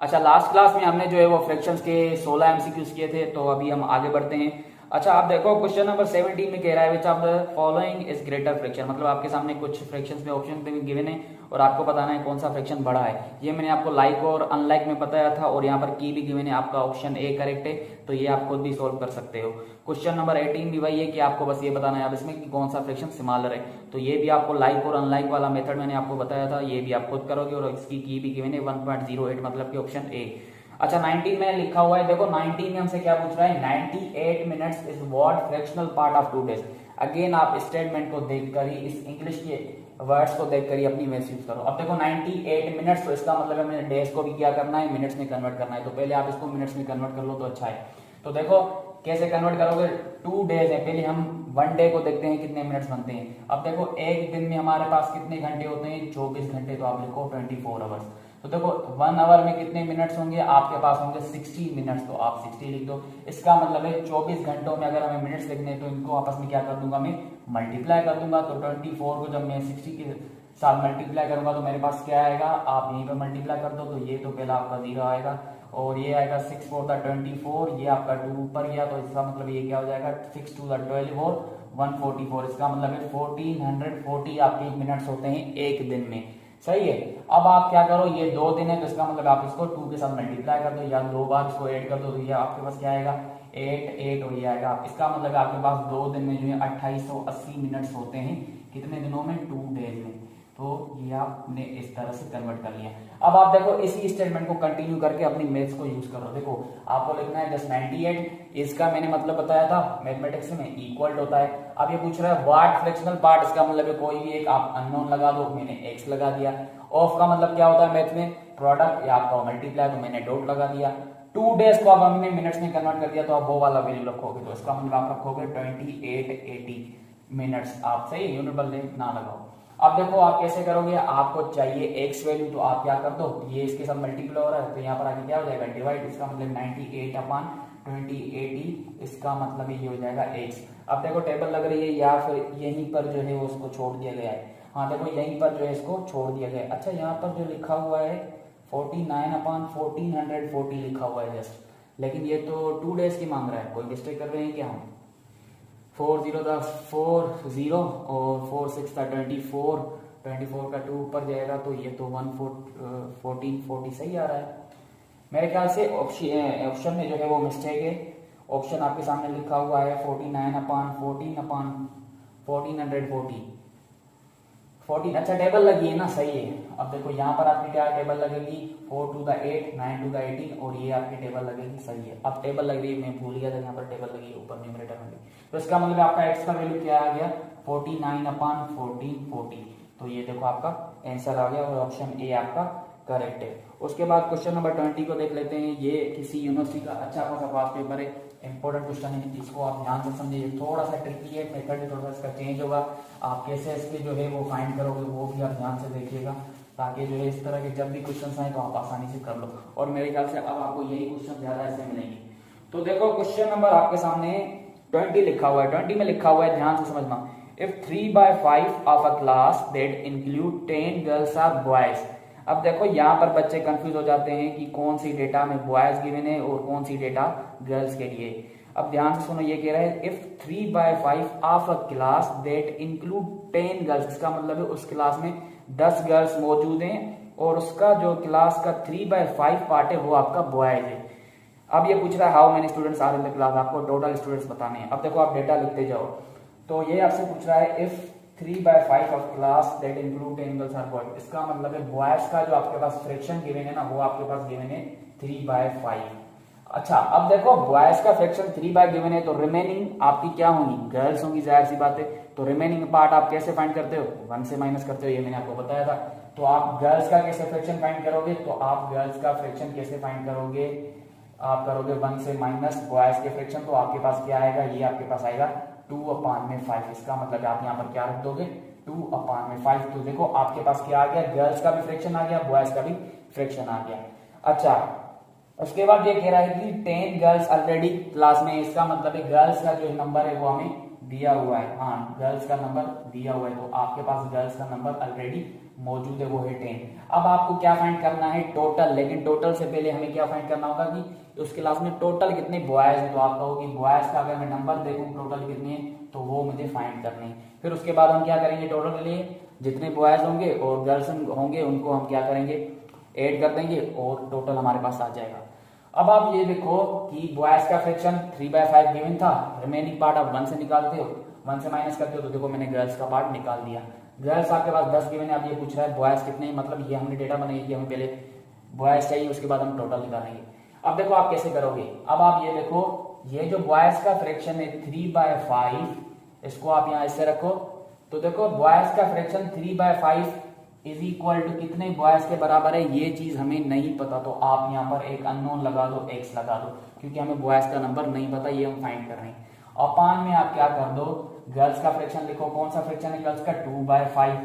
अच्छा, last class में हमने जो है वो फ्रैक्शंस के 16 एमसीक्यूज किए थे, तो अभी हम आगे बढ़ते हैं। अच्छा, आप देखो क्वेश्चन नंबर 17 में कह रहा है which of the following is greater fraction. मतलब आपके सामने कुछ फ्रैक्शंस में ऑप्शन गिवन है और आपको बताना है कौन सा फ्रैक्शन बड़ा है। ये मैंने आपको लाइक और अनलाइक में बताया था और यहाँ पर की भी गिवन है, आपका ऑप्शन ए करेक्ट है, तो ये आप खुद भी सोल्व कर सकते हो। क्वेश्चन नंबर 18 भी वही है कि आपको बस ये बताना है अब इसमें कि कौन सा फ्रैक्शन सिमिलर है, तो ये भी आपको लाइक और अनलाइक वाला मेथड मैंने आपको बताया था, ये भी आप खुद करोगे और इसकी की भी गिवन है 1.08, मतलब कि ऑप्शन ए। अच्छा, 19 में लिखा हुआ है, देखो 19 में हमसे क्या पूछ रहा है, 98 minutes is what fractional part of 2 days. Again आप स्टेटमेंट को देखकर ही, इस इंग्लिश के वर्ड्स को देखकर ही अपनी मैथ्स यूज करो। अब देखो 98 मिनट्स, तो इसका मतलब है मैंने डेज को भी क्या करना है, मिनट्स में कन्वर्ट करना है, तो पहले आप इसको मिनट्स में कन्वर्ट कर लो तो अच्छा है। तो देखो कैसे कन्वर्ट करोगे, 2 डेज है, पहले हम 1 डे को देखते हैं कितने मिनट्स बनते हैं। अब देखो एक दिन में हमारे पास कितने घंटे होते हैं, 24 घंटे, तो आप लिखो 24 आवर्स। तो देखो 1 आवर में कितने मिनट्स होंगे, आपके पास होंगे 60 मिनट्स, तो आप 60 लिख दो। इसका मतलब है 24 घंटों में अगर हमें मिनट्स लिखने हैं तो इनको आपस में क्या कर दूंगा, मैं मल्टीप्लाई कर दूंगा। तो 24 को जब मैं 60 के साथ मल्टीप्लाई करूंगा तो मेरे पास क्या आएगा, आप यहीं पर मल्टीप्लाई कर दो, तो ये तो पहला आपका 0 आएगा और ये आएगा 6 4 24, ये आपका 2 ऊपर गया, तो इसका मतलब ये क्या हो जाएगा, 6 2 12 और 144, इसका मतलब है 1440 आपके मिनट्स होते हैं एक दिन में। सही है। अब आप क्या करो, ये 2 दिन है तो इसका मतलब आप इसको 2 के साथ मल्टीप्लाई कर दो या 2 बार इसको ऐड कर दो, तो ये आपके पास क्या आएगा 8 8 और ये आएगा। इसका मतलब आपके पास 2 दिन में जो है 2880 मिनट्स होते हैं, कितने दिनों में, 2 डेज में। तो ये आपने इस तरह से कन्वर्ट कर लिया। अब आप देखो इसी स्टेटमेंट को कंटिन्यू करके अपनी मैथ्स को यूज करो। देखो आपको लिखना है जस्ट 98, इसका मैंने मतलब बताया था मैथमेटिक्स में इक्वल होता है। अब ये पूछ रहा है व्हाट फ्रैक्शनल पार्ट, इसका मतलब है कोई भी एक आप अननोन लगा दो, मैंने एक्स लगा दिया। ऑफ का मतलब क्या होता है मैथ में, प्रोडक्ट या आपका मल्टीप्लाई, तो मैंने डॉट लगा दिया। 2 डेज को अब हमने मिनट्स में कन्वर्ट कर दिया, तो आप वो वाला वैल्यू रखोगे, तो इसका मतलब आप रखोगे 2880 मिनट्स। आप सही यूनिट बदले ना लगाओ। अब देखो आप कैसे करोगे, आपको चाहिए एक्स वैल्यू, तो आप क्या कर दो, ये इसके साथ मल्टीप्लाई हो रहा है तो यहाँ पर आगे क्या हो जाएगा डिवाइड, इसका मतलब 98 अपान 2080, इसका मतलब ये हो जाएगा एक्स। अब देखो टेबल लग रही है या फिर यहीं पर जो है वो उसको छोड़ दिया गया है, हाँ देखो यहीं पर जो है इसको छोड़ दिया गया है। अच्छा, यहाँ पर जो लिखा हुआ है 49 अपान 1440 लिखा हुआ है जस्ट, लेकिन ये तो 2 डेज की मांग रहा है, कोई मिस्टेक कर रहे हैं क्या हम। 40 था 40 और 46 था 24, 24 का 2 ऊपर जाएगा तो ये तो 1440 सही आ रहा है मेरे ख्याल से। ऑप्शन में जो है वो मिस्टेक है। ऑप्शन आपके सामने लिखा हुआ है 49 अपान 14 अपान 1440 14। अच्छा टेबल लगी है ना, सही है। अब देखो यहाँ पर आपकी क्या टेबल लगेगी, 4 टू द 8 9 टू द 18 और ये आपकी टेबल लगेगी, सही है। अब टेबल लग रही है, मैं भूल गया था, यहाँ पर टेबल लगी है ऊपर न्यूमरेटर में भी। तो इसका मतलब आपका एक्स का वैल्यू क्या आ गया 49 अपान 1440, तो ये देखो आपका आंसर आ गया और ऑप्शन ए आपका करेक्ट है। उसके बाद क्वेश्चन नंबर 20 को देख लेते हैं। ये किसी यूनिवर्सिटी का अच्छा खासा पास पेपर है, इंपॉर्टेंट क्वेश्चन है, इसको आप ध्यान से समझिए। थोड़ा सा ट्रिकी है, मेथड थोड़ा सा इसका चेंज होगा, आप कैसे इसके जो है वो फाइंड करोगे वो भी आप ध्यान से देखिएगा, ताकि जो है इस तरह के जब भी क्वेश्चन आए तो आप आसानी से कर लो। और मेरे ख्याल से अब आपको यही क्वेश्चन ज्यादा ऐसे मिलेंगे। तो देखो क्वेश्चन नंबर आपके सामने 20 लिखा हुआ है, 20 में लिखा हुआ है, ध्यान से समझना। If 3/5 of a class that include 10 girls are boys. अब देखो यहाँ पर बच्चे कंफ्यूज हो जाते हैं कि कौन सी डेटा में बॉयज गिवन है और कौन सी डेटा गर्ल्स के लिए। अब ध्यान से सुनो, ये कह रहा है if 3/5 of a class that include 10 girls, इसका मतलब है उस क्लास में 10 गर्ल्स मौजूद हैं और उसका जो क्लास का 3/5 पार्ट है वो आपका बॉयज है। अब ये पूछ रहा है how many students are in the class, आपको टोटल स्टूडेंट्स बताने हैं। अब देखो आप डेटा लिखते जाओ, तो ये आपसे पूछ रहा है if 3/5 of class that include 10 girls are boys, इसका मतलब है बॉयज का जो आपके पास फ्रैक्शन गिवन है ना वो आपके पास गिवन है 3/5। अच्छा अब देखो बॉयज का फ्रैक्शन 3 गिवन है, तो रिमेनिंग आपकी क्या होंगी, गर्ल्स होंगी, जाहिर सी बात है। तो रिमेनिंग पार्ट आप कैसे फाइंड करते हो, 1 से माइनस करते हो, ये मैंने आपको बताया था। तो आप गर्ल्स का कैसे फ्रैक्शन फाइंड करोगे, तो आप गर्ल्स का फ्रैक्शन कैसे फाइंड करोगे, आप करोगे 1 से माइनस बॉयज के फ्रैक्शन, तो आपके पास क्या आएगा, ये आपके पास आएगा 2/5। इसका मतलब आप यहाँ पर क्या रख दोगे 2/5। तो देखो आपके पास क्या आ गया, गर्ल्स का भी फ्रैक्शन आ गया, बॉयज का भी फ्रैक्शन आ गया। अच्छा उसके बाद ये कह रहा है कि 10 गर्ल्स ऑलरेडी क्लास में, इसका मतलब है गर्ल्स का जो नंबर है वो हमें दिया हुआ है, हाँ गर्ल्स का नंबर दिया हुआ है, तो आपके पास गर्ल्स का नंबर ऑलरेडी मौजूद है, वो है 10। अब आपको क्या फाइंड करना है, टोटल। लेकिन टोटल से पहले हमें क्या फाइंड करना होगा कि उस क्लास में टोटल कितने बॉयज है। तो आप कहोगे बॉयज का अगर मैं नंबर देखूं टोटल कितने हैं, तो वो मुझे फाइंड करने हैं। फिर उसके बाद हम क्या करेंगे, टोटल के लिए जितने बॉयज होंगे और गर्ल्स होंगे उनको हम क्या करेंगे, ऐड कर देंगे और टोटल हमारे पास आ जाएगा। अब आप ये देखो कि बॉयज का फ्रैक्शन 3/5 गिवन था, रिमेनिंग पार्ट आप 1 से निकालते हो, 1 से माइनस करते हो, तो देखो मैंने गर्ल्स का पार्ट निकाल दिया। गर्ल्स आपके पास 10 गिवन है, अब ये पूछ रहा है बॉयज कितने, मतलब ये हमने डेटा बनाई कि हमें पहले बॉयज चाहिए, उसके बाद हम टोटल निकालेंगे। अब देखो आप कैसे करोगे, अब आप ये देखो ये जो बॉयज का फ्रैक्शन है 3/5, इसको आप यहाँ इससे रखो, तो देखो बॉयज का फ्रैक्शन 3/5 इज इक्वल टू कितने बॉयज के बराबर है, ये चीज हमें नहीं पता, तो आप यहाँ पर एक अननोन लगा दो, एक्स लगा दो, क्योंकि हमें बॉयज का नंबर नहीं पता, ये हम फाइंड कर रहे हैं। अपान में आप क्या कर दो, गर्ल्स का फ्रैक्शन लिखो, कौन सा फ्रैक्शन है गर्ल्स का, 2/5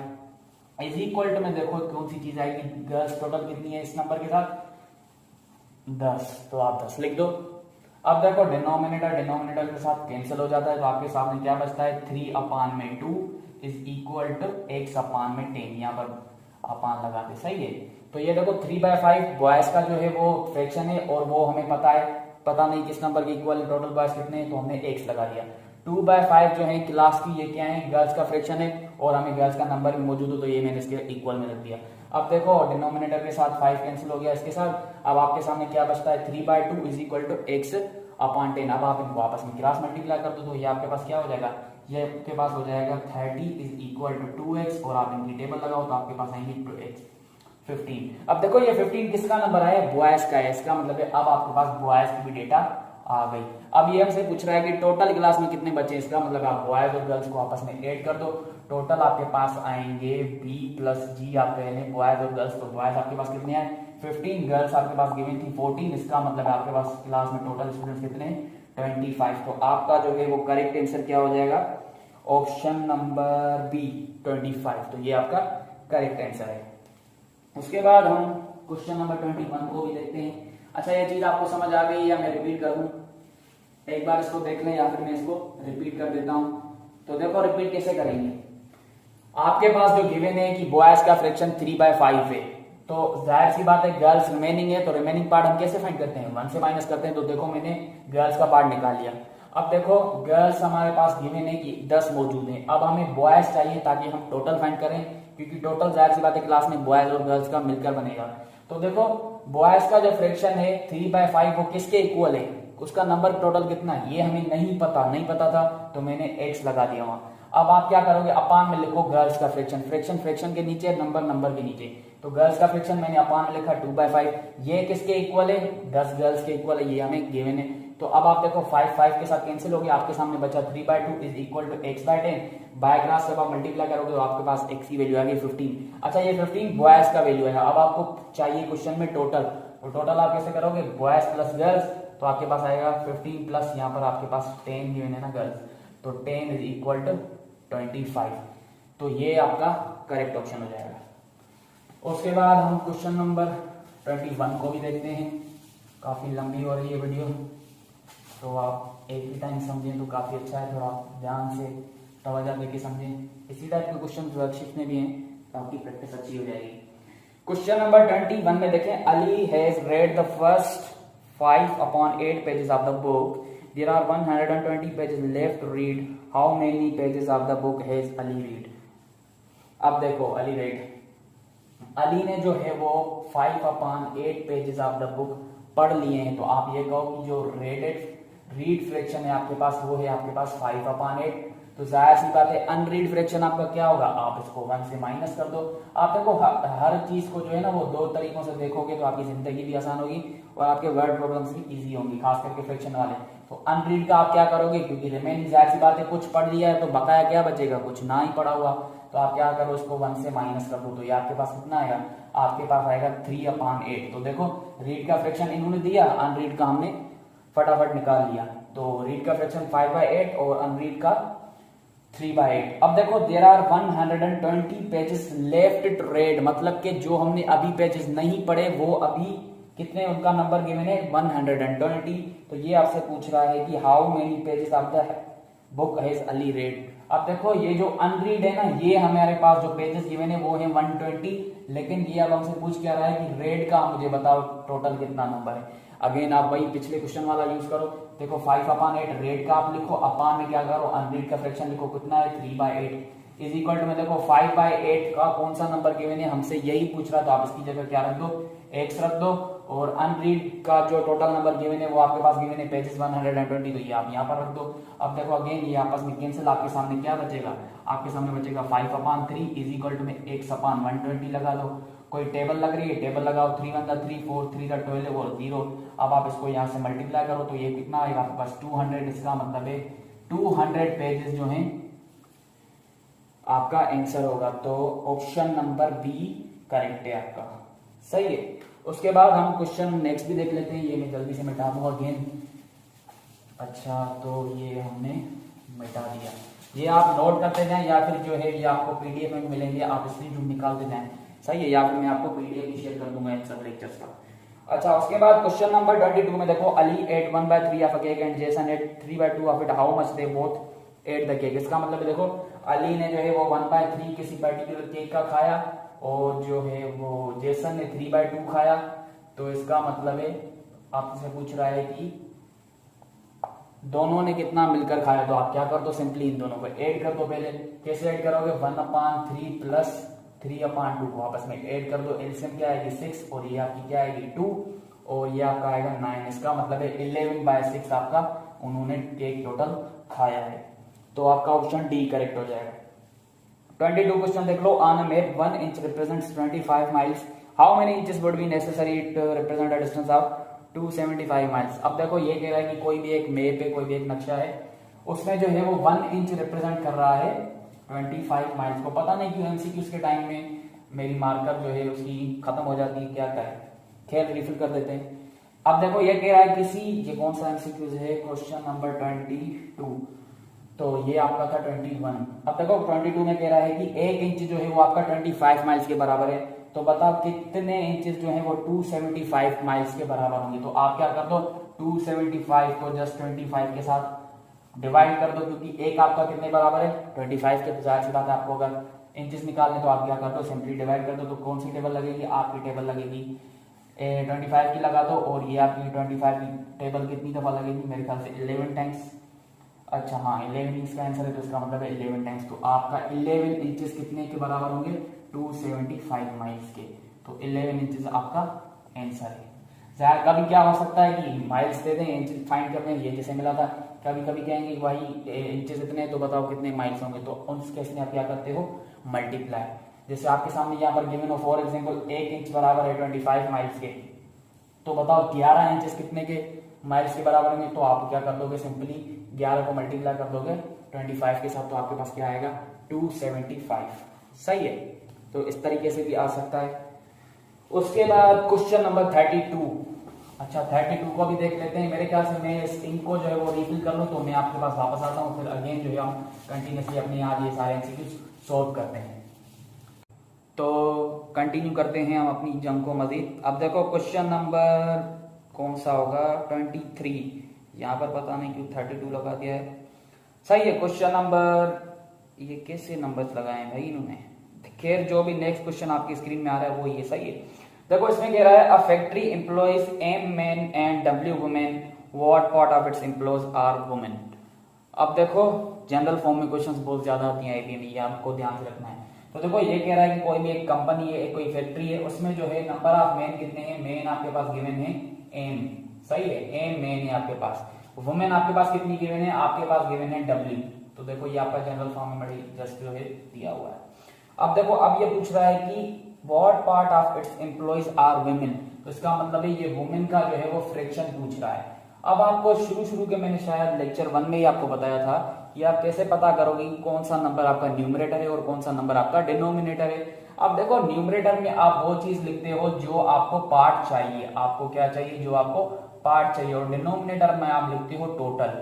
इज इक्वल टू में देखो कौन सी चीज आएगी, गर्ल्स टोटल कितनी है इस नंबर के साथ 10, तो आप 10 लिख दो। अब देखो डिनोमिनेटर के साथ कैंसिल हो जाता है, तो आपके सामने क्या बचता है, 3/2 इज इक्वल टू x/10, यहाँ पर अपान लगा दे, सही है। तो ये देखो 3/5 बॉयज का जो है वो फ्रैक्शन है, और वो हमें पता है, पता नहीं किस नंबर के इक्वल टोटल बॉयज कितने हैं, तो हमने x लगा दिया। 2/5 जो है क्लास की, ये क्या है, गर्ल्स का फ्रैक्शन है, और हमें गर्ल्स का नंबर भी मौजूद हो, तो ये मैंने इसके इक्वल में रख दिया। अब देखो डिनोमिनेटर के साथ 5 कैंसिल हो गया इसके साथ, अब आपके सामने क्या बचता है, 3/2 इज इक्वल टू x/10। अब आप इनको आपस में क्रॉस मल्टीप्लाई कर दो, तो ये आपके पास क्या हो जाएगा, ये आपके पास हो जाएगा 30 इज इक्वल टू 2x, और आप इनकी टेबल लगाओ तो आपके पास आएंगे 2x 15। अब देखो ये 15 किसका नंबर है, बॉयज का है, इसका मतलब है अब आपके पास बॉयज की भी डेटा आ गई। अब ये हमसे पूछ रहा है कि टोटल क्लास में कितने बच्चे, इसका मतलब आप बॉयज और गर्ल्स को आपस में ऐड कर दो, टोटल आपके पास आएंगे b + g, आप कह रहे हैं बॉयज और गर्ल्स, तो बॉयज आपके पास कितने हैं 15, गर्ल्स आपके पास गिवन थी 14, इसका मतलब आपके पास क्लास में टोटल स्टूडेंट्स कितने हैं 25। तो आपका जो है वो करेक्ट आंसर क्या हो जाएगा, ऑप्शन नंबर बी 25, तो ये आपका करेक्ट आंसर है। उसके बाद हम क्वेश्चन नंबर 21 को भी देखते हैं। अच्छा ये चीज आपको समझ आ गई या मैं रिपीट कर दूं, एक बार इसको देख लें या फिर मैं इसको रिपीट कर देता हूं। तो देखो रिपीट कैसे करेंगे, आपके पास जो गिवन है कि बॉयज का फ्रैक्शन 3/5 है, तो जाहिर सी बात है गर्ल्स रिमेनिंग है, तो रिमेनिंग पार्ट हम कैसे फाइंड करते हैं, 1 से माइनस करते हैं। तो देखो मैंने गर्ल्स का पार्ट निकाल लिया। अब देखो गर्ल्स हमारे पास गिवन है कि 10 मौजूद हैं, अब हमें बॉयज चाहिए ताकि हम टोटल फाइंड करें, क्योंकि टोटल जाहिर सी बात है क्लास में बॉयज और गर्ल्स का मिलकर बनेगा। तो देखो बॉयज का जो फ्रैक्शन है 3/5 वो किसके इक्वल है, उसका नंबर टोटल कितना है ये हमें नहीं पता था, तो मैंने x लगा दिया वहां। अब आप क्या करोगे, अपान में लिखो गर्ल्स का फ्रैक्शन, फ्रैक्शन के नीचे, नंबर के नीचे, तो गर्ल्स का फ्रैक्शन मैंने अपान में लिखा 2/5, ये किसके इक्वल है 10 गर्ल्स के इक्वल है, ये हमें गिवन है। तो अब आप देखो 5 के साथ कैंसिल हो गया, आपके सामने बचा 3/2 is equal to x/10, by cross जब आप मल्टीप्लाई करोगे तो आपके पास x की वैल्यू आ गई 15। अच्छा ये 15 बॉयज का वैल्यू है। अब आपको चाहिए क्वेश्चन में टोटल, तो टोटल आप कैसे करोगे, बॉयज प्लस गर्ल्स, तो आपके पास आएगा 15 प्लस यहाँ पर आपके पास 10 गिवन है ना गर्ल्स, तो 10 इज इक्वल टू 25, तो ये आपका करेक्ट ऑप्शन हो जाएगा। उसके बाद हम क्वेश्चन नंबर 21 को भी देखते हैं, काफी लंबी हो रही है वीडियो, तो आप एक ही टाइम समझें तो काफी अच्छा है, थोड़ा ध्यान से तवज्जो देके समझें। इसी टाइप के क्वेश्चन वर्कशीट में भी हैं, तो आपकी प्रैक्टिस अच्छी हो जाएगी। क्वेश्चन नंबर 21 में देखें, Ali has read the first 5/8 pages of the book. There are 120 pages left to read. How many pages of the book has Ali read? अब देखो अली अली ने जो है वो 5/8 पेजेस ऑफ द बुक पढ़ लिए हैं, तो आप ये कहो कि जो रीड फ्रैक्शन है आपके पास वो है आपके पास 5/8, तो जाहिर सी बात है अनरीड फ्रैक्शन आपका क्या होगा, आप इसको 1 से माइनस कर दो। आप देखो हर चीज को जो है ना वो 2 तरीकों से देखोगे तो आपकी जिंदगी भी आसान होगी और आपके वर्ड प्रॉब्लम्स भी इजी होंगी, खास करके फ्रैक्शन वाले। तो अनरीड का आप क्या करोगे, क्योंकि रिमेनिंग जाहिर सी बात है कुछ पढ़ लिया है तो बकाया क्या बचेगा, कुछ ना ही पढ़ा हुआ, तो आप क्या करो इसको 1 से माइनस कर दो, तो ये आपके पास कितना आएगा, आपके पास आएगा 3/8। तो देखो रीड का फ्रैक्शन इन्होंने दिया, अनरीड का हमने फटाफट निकाल लिया, तो रीड का फ्रैक्शन 5/8 और अनरीड का 3/8। अब देखो there are 120 pages left to read, मतलब कि जो हमने अभी पेजेस नहीं पढ़े वो अभी कितने, उनका नंबर गिवन है 120। तो ये आपसे पूछ रहा है कि how many pages of the book has Ali red. अब देखो ये जो अनरीड है ना, ये हमारे पास जो पेजेस गिवन है वो है 120, लेकिन ये अब हमसे पूछ क्या रहा है कि रेड का मुझे बताओ टोटल कितना नंबर है। अगेन आप वही पिछले क्वेश्चन वाला यूज करो। देखो 5/8 रेड का आप लिखो, अपान में क्या करो अनरीड का फ्रैक्शन लिखो, कितना है 3/8 इज इक्वल टू में देखो 5/8 का कौन सा नंबर गिवन है हमसे यही पूछ रहा, तो आप इसकी जगह क्या रख दो, x रख दो। और अनरीड का जो टोटल नंबर गिवन है वो आपके पास गिवन है पेजेस 120, तो ये आप यहाँ पर रख दो। अब देखो अगेन ये आपस में कैंसिल, आपके सामने क्या बचेगा, आपके सामने बचेगा 5/3 इज इक्वल टू में x/120 लगा दो। कोई टेबल लग रही है, टेबल लगाओ, 3 1 3 4 3 12 और 0। अब आप इसको यहाँ से मल्टीप्लाई करो तो ये कितना आएगा आपके पास 200। इसका मतलब है 200 पेजेस जो हैं आपका आंसर होगा। तो ऑप्शन नंबर बी करेक्ट है आपका, सही है। उसके बाद हम क्वेश्चन नेक्स्ट भी देख लेते हैं, ये मैं जल्दी से मिटा दूंगा अगेन। अच्छा तो ये हमने मिटा दिया, ये आप नोट करते जाएं या फिर जो है ये आपको पीडीएफ में मिलेंगे, आप स्क्रीनशॉट निकालते जाएं, सही है, या फिर मैं आपको पीडीएफ भी शेयर कर दूंगा इन सब लेक्चर्स का। अच्छा उसके बाद क्वेश्चन नंबर 22 में देखो Ali ate 1/3 of a cake and Jason ate 3/2 of it, how much they both ate the cake. इसका मतलब देखो अली ने जो है वो 1/3 किसी पर्टिकुलर केक का खाया और जो है वो जेसन ने 3/2 खाया। तो इसका मतलब है आपसे पूछ रहा है कि दोनों ने कितना मिलकर खाया, तो आप क्या कर दो सिंपली इन दोनों को ऐड कर दो। पहले कैसे ऐड करोगे, 1/3 प्लस 3/2 को आपस में ऐड कर दो, एलसीएम क्या आएगी 6 और ये आपकी क्या आएगी 2 और ये आपका आएगा 9। इसका मतलब है 11/6 आपका उन्होंने केक टोटल खाया है, तो आपका ऑप्शन डी करेक्ट हो जाएगा। 22 क्वेश्चन देख लो, on a map 1 inch represents 25 miles, how many inches would be necessary to represent a distance of 275 miles. अब देखो ये कह रहा है कि कोई भी एक मैप है, कोई भी एक नक्शा है, उसमें जो है वो 1 इंच रिप्रेजेंट कर रहा है 25 माइल्स को। पता नहीं क्यों एमसीक्यूज के टाइम में मेरी मार्कर जो है उसकी खत्म हो जाती है, क्या करें, खैर रिफिल कर देते हैं। अब देखो ये कह रहा है किसी, ये कौन सा एमसीक्यूज है, क्वेश्चन नंबर 22, तो ये आपका था 21। अब देखो 22 में कह रहा है कि 1 इंच जो है वो आपका 25 माइल्स के बराबर है, तो बताओ कितने इंचेस जो है वो 275 माइल्स के बराबर होंगे। तो आप क्या कर दो 275 को जस्ट 25 के साथ डिवाइड कर दो, क्योंकि एक आपका कितने बराबर है 25 के, जाहिर सी बात है आपको अगर इंचेस निकालने तो आप क्या कर दो सिंपली डिवाइड कर दो। तो कौन सी टेबल लगेगी, आपकी टेबल लगेगी 25 की लगा दो, और ये आपकी 25 की टेबल कितनी दफा लगेगी, मेरे ख्याल से 11 टाइम्स। अच्छा हाँ 11 इसका आंसर है, तो इसका मतलब है 11 टाइम्स, तो आपका 11 इंचेस कितने के बराबर होंगे 275 माइल्स के, तो 11 इंचेस आपका आंसर है। यार कभी क्या हो सकता है कि माइल्स दे दें, इंचेस फाइंड करने, ये जैसे मिला था, कभी कभी कहेंगे कि भाई इंचेस इतने तो बताओ कितने माइल्स होंगे, तो उस केस में आप क्या करते हो मल्टीप्लाई। जैसे आपके सामने यहाँ पर गिवन हो फॉर एग्जाम्पल 1 इंच बराबर है 25 माइल्स के, तो बताओ 11 इंचेस कितने के माइल्स के बराबर होंगे, तो आप क्या कर दोगे सिंपली 11 को मल्टीप्लाई कर दोगे 25 के साथ, तो आपके पास क्या आएगा 275, सही है। तो इस तरीके से भी आ सकता है। उसके बाद क्वेश्चन नंबर 32, अच्छा 32 को भी देख लेते हैं। मेरे ख्याल से मैं इनको जो है वो रिफिल कर लूँ तो मैं आपके पास वापस आता हूँ, फिर अगेन जो है हम कंटिन्यूसली अपने आज ये सारे एमसीक्यूज सॉल्व करते हैं। तो कंटिन्यू करते हैं हम अपनी जंग को मजीद। अब देखो क्वेश्चन नंबर कौन सा होगा 23, यहाँ पर पता नहीं क्यों 32 लगा दिया है, सही है। क्वेश्चन नंबर, ये कैसे नंबर्स लगाए हैं भाई इन्होंने, खैर जो भी नेक्स्ट क्वेश्चन आपकी स्क्रीन में आ रहा है वो ये सही है। देखो इसमें कह रहा है a factory employs M man and W women, what part of its employees are women. अब देखो जनरल फॉर्म में क्वेश्चंस बहुत ज्यादा आती हैं आईपी में, ये आपको ध्यान से रखना है। तो देखो ये कह रहा है कि कोई भी एक कंपनी है, कोई फैक्ट्री है, उसमें जो है नंबर ऑफ मैन कितने हैं, मैन आपके पास गिवन है एम, सही है, एम मैन है आपके पास, वुमेन आपके पास कितनी गिवन है, आपके पास गिवन है डब्ल्यू। तो देखो ये आपका जनरल फॉर्म में बड़ी जस्ट जो है दिया हुआ है। अब देखो अब ये पूछ रहा है कि what part of its employees are women, तो इसका मतलब है ये वुमेन का जो है वो फ्रैक्शन पूछ रहा है। अब आपको शुरू के मैंने शायद लेक्चर 1 में ही आपको बताया था कि आप कैसे पता करोगे कि कौन सा नंबर आपका न्यूमरेटर है और कौन सा नंबर आपका डिनोमिनेटर है। अब देखो न्यूमरेटर में आप वो चीज लिखते हो जो आपको पार्ट चाहिए, आपको क्या चाहिए, जो आपको पार्ट चाहिए, और डिनोमिनेटर में आप लिखते हो टोटल,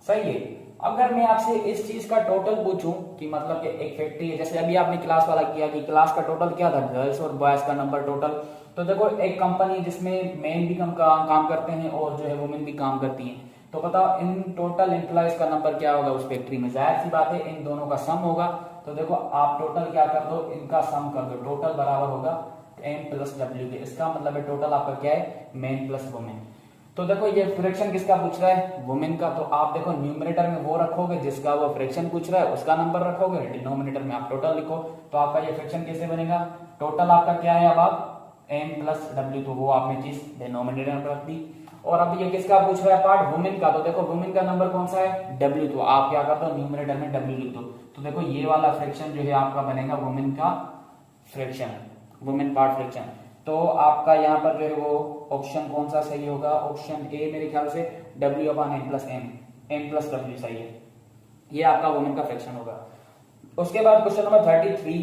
सही है। अगर मैं आपसे इस चीज का टोटल पूछूं कि मतलब कि एक फैक्ट्री है, जैसे अभी आपने क्लास वाला किया कि क्लास का टोटल क्या था, गर्ल्स और बॉयज का नंबर टोटल, तो देखो एक कंपनी जिसमें मेन भी काम करते हैं और जो है वुमेन भी काम करती हैं, तो बताओ इन टोटल एम्प्लॉयज का नंबर क्या होगा उस फैक्ट्री में। जाहिर सी बात है इन दोनों का सम होगा। तो देखो आप टोटल क्या कर दो, इनका सम कर दो, टोटल बराबर होगा एम प्लस डब्ल्यू के। इसका मतलब है टोटल आपका क्या है, मेन प्लस वुमेन। तो देखो ये फ्रैक्शन किसका पूछ रहा है, वुमेन का। तो आप देखो न्यूमरेटर में वो रखोगे जिसका वो फ्रैक्शन पूछ रहा है, उसका नंबर रखोगे, डिनोमिनेटर में आप टोटल लिखो। तो आपका ये फ्रैक्शन कैसे बनेगा, टोटल आपका क्या है, अब आप एम प्लस डब्ल्यू, तो वो आपने चीज डिनोमिनेटर में रख दी। और अब ये किसका पूछ रहा है पार्ट, वुमेन का। तो देखो वुमेन का नंबर कौन सा है, डब्ल्यू, तो आप क्या कर दो न्यूमरेटर में डब्ल्यू लिख दो। तो देखो ये वाला फ्रैक्शन जो है आपका बनेगा वुमेन का फ्रैक्शन, वुमेन पार्ट फ्रैक्शन। तो आपका यहाँ पर जो है वो ऑप्शन कौन सा सही होगा, ऑप्शन ए मेरे ख्याल से W upon M plus M, M plus W सही है। ये आपका वुमेन का फ्रैक्शन होगा। उसके बाद क्वेश्चन नंबर 33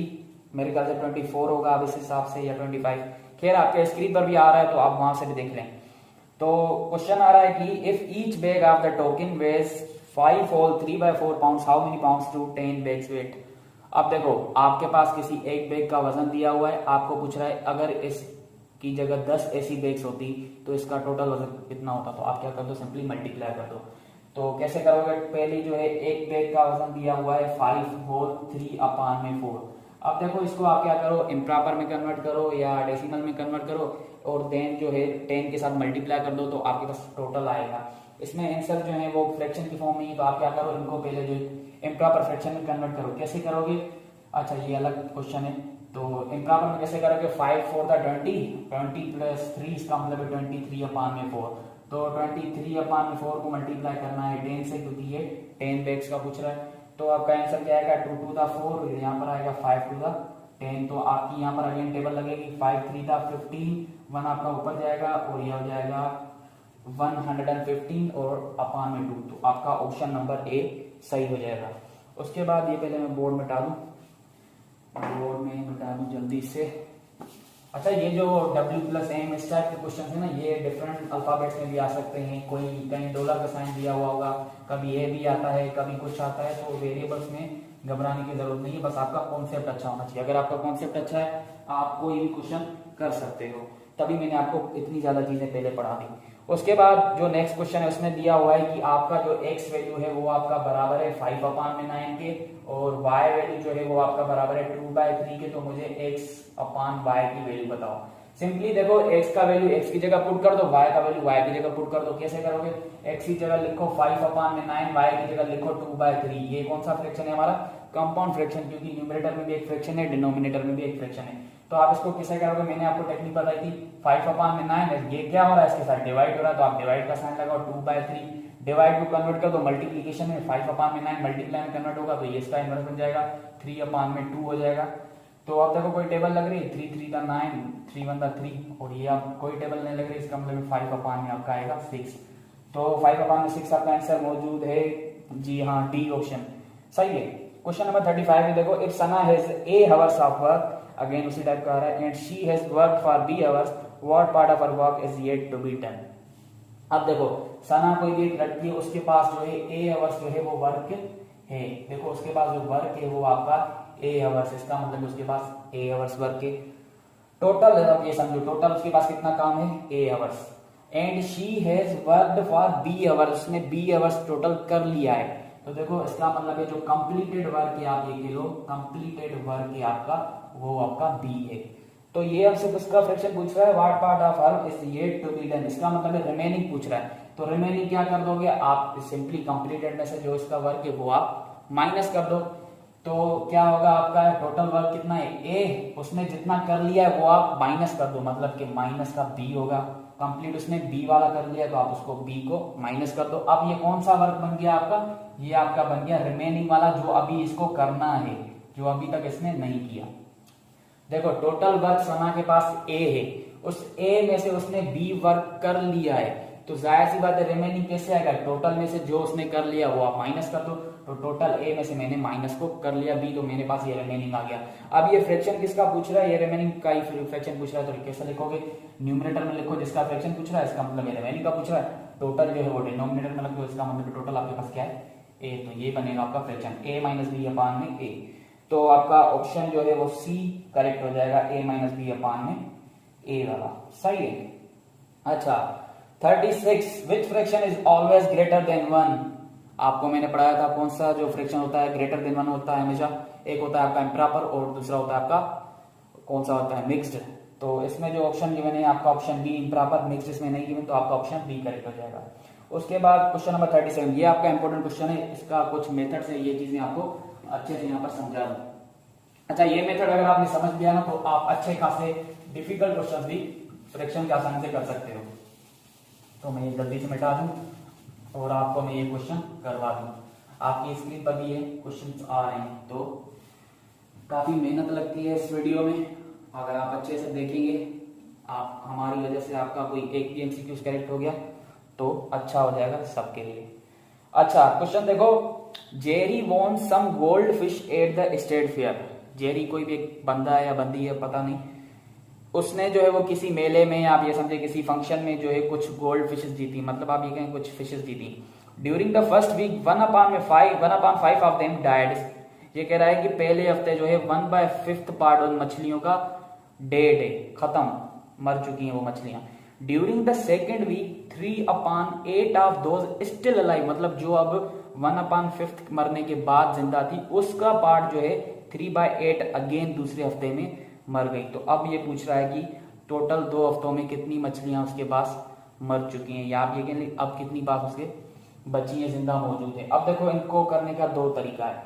मेरे ख्याल से 24 होगा अब इस हिसाब से, या 25, खैर आपके स्क्रीन पर भी आ रहा है तो आप वहां से भी देख लें। तो क्वेश्चन आ रहा है कि if each bag of the token weighs 5 whole 3/4 pounds, how many pounds to 10 bags weigh. अब देखो आपके पास किसी एक बैग का वजन दिया हुआ है, आपको पूछ रहा है अगर इसकी जगह 10 ऐसी बैग्स होती तो इसका टोटल वजन कितना होता। तो आप क्या कर दो, सिंपली मल्टीप्लाई कर दो। तो कैसे करोगे, पहली जो है एक बैग का वजन दिया हुआ है 5 होल 3/4। अब देखो इसको आप क्या करो, इम्प्रॉपर में कन्वर्ट करो या डेसिमल में कन्वर्ट करो, और देन जो है 10 के साथ मल्टीप्लाई कर दो तो आपके पास टोटल आएगा। इसमें आंसर जो है वो फ्रैक्शन की फॉर्म में ही, तो आप क्या करो इनको पहले जो इम्प्रॉपर फ्रैक्शन में कन्वर्ट करो। कैसे करोगे, अच्छा ये अलग क्वेश्चन है। तो इम्प्रॉपर में कैसे करोगे, 5 4 20 प्लस 3, इसका मतलब है 23/4। तो 23/4 को मल्टीप्लाई करना है 10 से, क्योंकि ये 10 बैग्स का पूछ रहा है। तो आपका आंसर क्या आएगा, 2 to the 4, यहाँ पर आएगा 5 to the 10। तो आपकी यहाँ पर अगेन टेबल लगेगी, 5 3 the 15, 1 आपका ऊपर जाएगा और यह हो जाएगा 115 और अपान में 2। तो आपका ऑप्शन नंबर ए सही हो जाएगा। उसके बाद ये पहले मैं बोर्ड मिटा दूं, बोर्ड में मिटा दूं जल्दी से। अच्छा ये जो W प्लस एम इस टाइप के क्वेश्चन है ना, ये डिफरेंट अल्फाबेट्स में भी आ सकते हैं। कोई कहीं डॉलर का साइन दिया हुआ होगा, कभी ये भी आता है, कभी कुछ आता है। तो वेरिएबल्स में घबराने की जरूरत नहीं है, बस आपका कॉन्सेप्ट अच्छा होना चाहिए। अगर आपका कॉन्सेप्ट अच्छा है आप कोई भी क्वेश्चन कर सकते हो, तभी मैंने आपको इतनी ज्यादा चीजें पहले पढ़ा दी। उसके बाद जो नेक्स्ट क्वेश्चन है उसमें दिया हुआ है कि आपका जो x वैल्यू है वो आपका बराबर है 5/9 के, और y वैल्यू जो है वो आपका बराबर है 2/3 के। तो मुझे x/y की वैल्यू बताओ। सिंपली देखो x का वैल्यू x की जगह पुट कर दो, y का वैल्यू y की जगह पुट कर दो। कैसे करोगे, x की जगह लिखो 5/9, y की जगह लिखो 2/3। ये कौन सा फ्रैक्शन है हमारा, कंपाउंड फ्रैक्शन, क्योंकि न्यूमरेटर में भी एक फ्रैक्शन है, डिनोमिनेटर में भी एक फ्रैक्शन है। तो आप इसको कैसे करोगे, मैंने आपको टेक्निक बताई थी, 5/9 ये क्या हो रहा है, इसके साथ डिवाइड हो रहा है, तो आप डिवाइड का साइन लगाओ, 2/3 डिवाइड को कन्वर्ट कर दो मल्टीप्लीकेशन में, 5/9 मल्टीप्लाई में कन्वर्ट होगा तो ये इसका इनवर्स बन जाएगा, 3/2 हो जाएगा। तो अब देखो कोई टेबल लग रही है, 3 3 9, 3 1 3, और ये आप कोई टेबल नहीं लग रही, इसका मतलब 5/में आपका आएगा 6। तो 5/6 आपका आंसर मौजूद है, जी हाँ डी ऑप्शन सही है। क्वेश्चन नंबर 35 में देखो, if Sana has A hours of work, again उसी टाइप का आ रहा है, and she has work for B hours, what part of her work is yet to be done. अब देखो सना कोई भी एक लड़की है, उसके पास जो है A hours जो है वो वर्क है। देखो उसके पास जो वर्क है वो आपका A hours, इसका मतलब उसके पास A hours वर्क है। टोटल ये समझो, टोटल उसके पास कितना काम है, A hours, and she has worked for B hours, उसने B hours टोटल कर लिया है। तो देखो इसका मतलब है जो कंप्लीटेड वर्क है, आप ये कह लो कंप्लीटेड वर्क है आपका, वो आपका बी है। तो ये हमसे उसका फ्रैक्शन पूछ रहा है, what part of her is yet to be done, इसका मतलब है रिमेनिंग पूछ रहा है। तो रिमेनिंग क्या कर दोगे आप, सिंपली कंप्लीटेड में से जो इसका वर्क है वो आप माइनस कर दो। तो क्या होगा आपका टोटल वर्क कितना है, ए, उसने जितना कर लिया है वो आप माइनस कर दो, मतलब कि माइनस का बी होगा। कंप्लीट उसने बी वाला कर लिया तो आप उसको बी को माइनस कर दो। अब ये कौन सा वर्क बन गया आपका, ये आपका बन गया रिमेनिंग वाला, जो अभी इसको करना है, जो अभी तक इसने नहीं किया। देखो टोटल वर्क सना के पास ए है, उस ए में से उसने बी वर्क कर लिया है, तो जाहिर सी बात है रिमेनिंग कैसे आएगा, टोटल में से जो उसने कर लिया वो आप माइनस कर दो। तो टोटल ए में से मैंने माइनस को कर लिया बी, तो मेरे पास ये रिमेनिंग आ गया। अब ये फ्रैक्शन किसका पूछ रहा है, ये रिमेनिंग का ही फ्रैक्शन पूछ रहा है। तो कैसे लिखोगे, न्यूमरेटर में लिखो जिसका फ्रैक्शन पूछ रहा है, इसका मतलब ये रिमेनिंग का पूछ रहा है। टोटल जो है वो डिनोमिनेटर में लिखो, इसका मतलब टोटल आपके पास क्या है, ए। तो ये बनेगा आपका फ्रैक्शन ए माइनस बी अपान में ए। तो आपका ऑप्शन जो है वो सी करेक्ट हो जाएगा, ए माइनस बी अपान में ए वाला सही है। अच्छा 36 विच fraction is always greater than 1। आपको मैंने पढ़ाया था कौन सा जो फ्रैक्शन होता है ग्रेटर देन 1 होता है हमेशा। एक होता है आपका इम्प्रॉपर और दूसरा होता है आपका कौन सा होता है मिक्स्ड। तो इसमें जो ऑप्शन गिवन है आपका ऑप्शन बी इम्प्रॉपर, मिक्स्ड इसमें नहीं गिवन तो आपका ऑप्शन बी करेक्ट हो जाएगा। उसके बाद क्वेश्चन नंबर 37, ये आपका इंपॉर्टेंट क्वेश्चन है, इसका कुछ मेथड से ये चीजें आपको अच्छे से यहाँ पर समझा दूं। अच्छा, ये मेथड अगर आपने समझ लिया ना तो आप अच्छे खासे डिफिकल्ट क्वेश्चन भी फ्रैक्शन के आसानी से कर सकते हो। तो मैं ये जल्दी से मिटा दूं और आपको मैं ये क्वेश्चन करवा दूं। आपकी स्क्रीन पर भी ये क्वेश्चन आ रहे हैं, तो काफी मेहनत लगती है इस वीडियो में। अगर आप अच्छे से देखेंगे, आप हमारी वजह से आपका कोई एक भी एमसीक्यू करेक्ट हो गया तो अच्छा हो जाएगा सबके लिए। अच्छा क्वेश्चन देखो, Jerry won some gold fish at the state fair. Jerry कोई भी एक बंदा है या बंदी है पता नहीं, उसने जो है वो किसी मेले में, आप ये समझे किसी फंक्शन में जो है कुछ गोल्ड फिशेस जीती, मतलब आप ये कहें कुछ फिशेस जीती। During the first week 1/5 of them died. ये कह रहा है कि पहले हफ्ते जो है 1/5 पार्ट उन मछलियों का डेड है, खत्म, मर चुकी हैं वो मछलियां। During the second week 3/8 of those still alive, मतलब जो अब 1/5 मरने के बाद जिंदा थी उसका पार्ट जो है 3/8 अगेन दूसरे हफ्ते में मर गई। तो अब ये पूछ रहा है कि टोटल 2 हफ्तों में कितनी मछलियां उसके पास मर चुकी हैं, या आप ये कहें अब कितनी पास उसके बची हैं, जिंदा मौजूद है। अब देखो इनको करने का 2 तरीका है।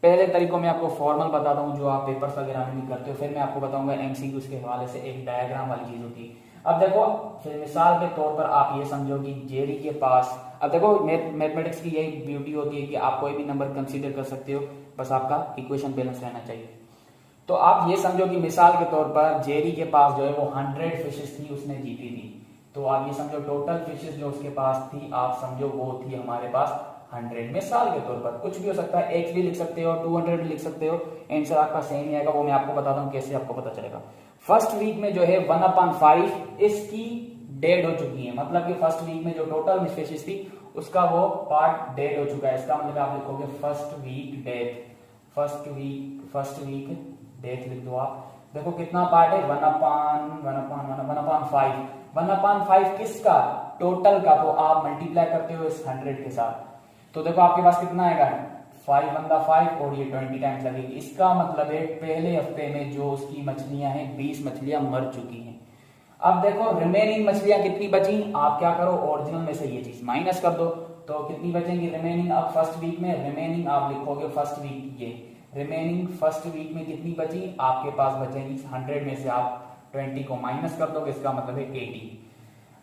पहले तरीकों में आपको फॉर्मल बताता हूँ जो आप पेपर्स वगैरह में भी करते हो, फिर मैं आपको बताऊंगा एमसीक्यूज के हवाले से एक डायग्राम वाली चीज होती है। अब देखो फिर मिसाल के तौर पर आप ये समझो कि जेरी के पास, अब देखो मैथमेटिक्स की यही ब्यूटी होती है कि आप कोई भी नंबर कंसीडर कर सकते हो, बस आपका इक्वेशन बैलेंस रहना चाहिए। तो आप ये समझो कि मिसाल के तौर पर जेरी के पास जो है वो 100 फिशेस थी, उसने जीती थी। तो आप ये समझो टोटल फिशेस जो उसके पास थी, आप समझो वो थी हमारे पास 100। मिसाल के तौर पर कुछ भी हो सकता है, x भी लिख सकते हो, 200 भी लिख सकते हो, आंसर आपका सेम ही आएगा। वो मैं आपको बताता हूँ कैसे आपको पता चलेगा। फर्स्ट वीक में जो है 1/5 इसकी डेड हो चुकी है, मतलब कि फर्स्ट वीक में जो टोटल फिशेस थी उसका वो पार्ट डेड हो चुका है। इसका मतलब आप लिखोगे first week death, first week death लिख दो आप। देखो कितना पार्ट है 1/5 किसका, टोटल का। तो आप मल्टीप्लाई करते हो इस 100 के साथ, तो देखो आपके पास कितना आएगा 5/5 और ये 20 टाइम्स लगेगी। इसका मतलब है पहले हफ्ते में जो उसकी मछलियां हैं 20 मछलियां मर चुकी हैं। अब देखो रिमेनिंग मछलियां कितनी बची, आप क्या करो ओरिजिनल में से ये चीज माइनस कर दो, तो कितनी बचेंगी रिमेनिंग। अब फर्स्ट वीक में रिमेनिंग आप लिखोगे फर्स्ट वीक, ये रिमेनिंग फर्स्ट वीक में कितनी बची, आपके पास बचेंगी 100 में से आप 20 को माइनस कर दोगे, इसका मतलब है 80।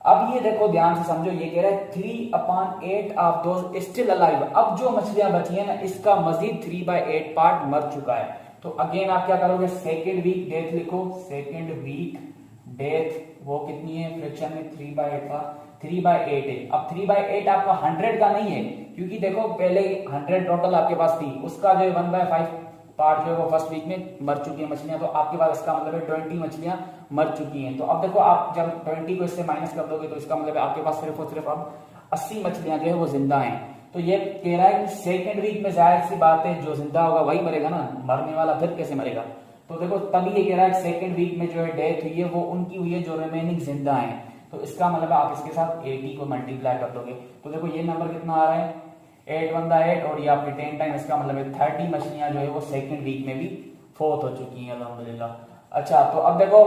अब ये देखो ध्यान से समझो, ये कह रहा है 3/8 ऑफ दोज स्टिल अलाइव। अब जो मछलियां बची है ना इसका मजीद 3/8 पार्ट मर चुका है। तो अगेन आप क्या करोगे सेकेंड वीक डेथ लिखो, सेकेंड वीक डेथ वो कितनी है फ्रैक्शन में 3/8 था, 3/8 है। अब 3/8 आपका 100 का नहीं है, क्योंकि देखो पहले 100 टोटल आपके पास थी, उसका जो है 1/5 पार्ट जो है वो फर्स्ट वीक में मर चुकी है मछलियां। तो आपके पास इसका मतलब है 20 मछलियां मर चुकी हैं। तो अब देखो आप जब 20 को इससे माइनस कर दोगे तो इसका मतलब है आपके पास सिर्फ और सिर्फ अब 80 मछलियां जो है वो जिंदा हैं। तो ये कह रहा है कि सेकेंड वीक में जाहिर सी बात है जो जिंदा होगा वही मरेगा ना, मरने वाला फिर कैसे मरेगा। तो देखो तभी ये कह रहा है सेकेंड वीक में जो है डेथ हुई है वो उनकी हुई है जो रिमेनिंग जिंदा है। तो इसका मतलब आप इसके साथ 80 को मल्टीप्लाई कर दोगे, तो देखो ये नंबर कितना आ रहा है 8 और ये आपके 10 टाइम, इसका मतलब है 30 मछलियां जो है वो सेकंड वीक में भी फोर्थ हो चुकी हैं अल्हम्दुलिल्लाह। अच्छा तो अब देखो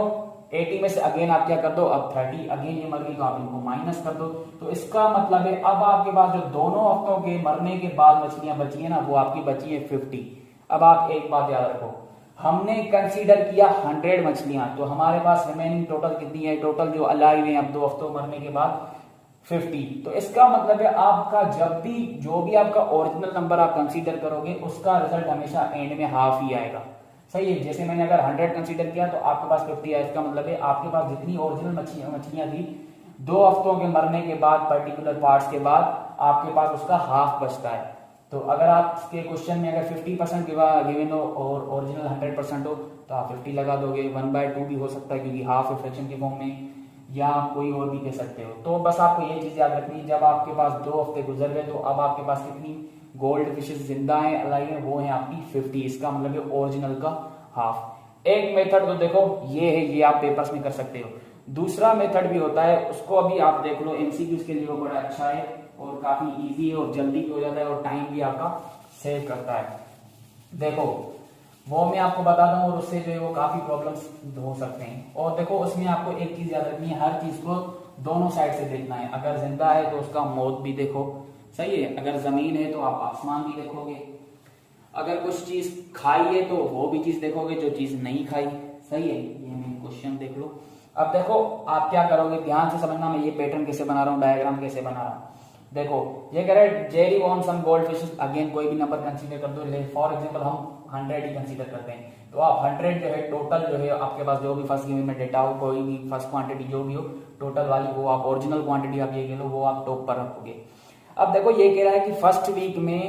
80 में से अगेन आप क्या कर दो, अब 30 अगेन ये मर गई तो आप इनको माइनस कर दो। तो इसका मतलब है अब आपके पास जो दोनों हफ्तों के मरने के बाद मछलियां बची है ना वो आपकी बची है 50। अब आप एक बात याद रखो, हमने कंसीडर किया 100 मछलियां, तो हमारे पास रिमेनिंग टोटल कितनी है, टोटल जो अलाइव है अब 2 हफ्तों मरने के बाद 50। तो इसका मतलब है आपका जब भी जो भी आपका ओरिजिनल नंबर आप कंसीडर करोगे उसका रिजल्ट हमेशा एंड में हाफ ही आएगा। सही है, जैसे मैंने अगर 100 कंसीडर किया तो आपके पास 50 है, इसका मतलब है आपके पास जितनी ओरिजिनल मछलियां थी 2 हफ्तों के मरने के बाद पर्टिकुलर पार्ट्स के बाद आपके पास उसका हाफ बचता है। तो अगर आपके क्वेश्चन में अगर 50% गिवन हो और ओरिजिनल 100% हो तो आप 50 लगा दोगे, 1/2 भी हो सकता है क्योंकि हाफ है फ्रैक्शन के फॉर्म में, या कोई और भी कह सकते हो। तो बस आपको ये चीज याद रखनी है, जब आपके पास 2 हफ्ते गुजर गए तो अब आपके पास कितनी गोल्ड फिशेस जिंदा हैं अलाइव है, वो है आपकी 50, इसका मतलब है ओरिजिनल का हाफ। एक मेथड तो देखो ये है, ये आप पेपर्स में कर सकते हो। दूसरा मेथड भी होता है, उसको अभी आप देख लो, एमसीक्यूज के लिए वो बड़ा अच्छा है और काफी इजी है और जल्दी भी हो जाता है और टाइम भी आपका सेव करता है। देखो वो मैं आपको बता दूं और उससे जो है वो काफी प्रॉब्लम्स हो सकते हैं। और देखो उसमें आपको एक चीज याद रखनी है, हर चीज को दोनों साइड से देखना है। अगर जिंदा है तो उसका मौत भी देखो, सही है, अगर जमीन है तो आप आसमान भी देखोगे, अगर कुछ चीज खाई है तो वो भी चीज देखोगे, जो चीज नहीं खाई, सही है। ये मैं क्वेश्चन देख लो। अब देखो आप क्या करोगे, ध्यान से समझना, मैं ये पैटर्न कैसे बना रहा हूँ, डायग्राम कैसे बना रहा हूँ। देखो ये कह रहा है Jerry won some gold fishes, again कोई भी नंबर कंसीडर कर दो, फॉर एग्जांपल हम 100 ही कंसीडर करते हैं, तो आप 100 जो है टोटल जो है आपके पास जो भी फर्स्ट गिवन में डेटा हो, कोई भी फर्स्ट क्वांटिटी जो भी हो टोटल वाली, वो आप ओरिजिनल क्वांटिटी आप ये कह लो, वो आप टॉप पर रखोगे। अब देखो ये कह रहा है कि फर्स्ट वीक में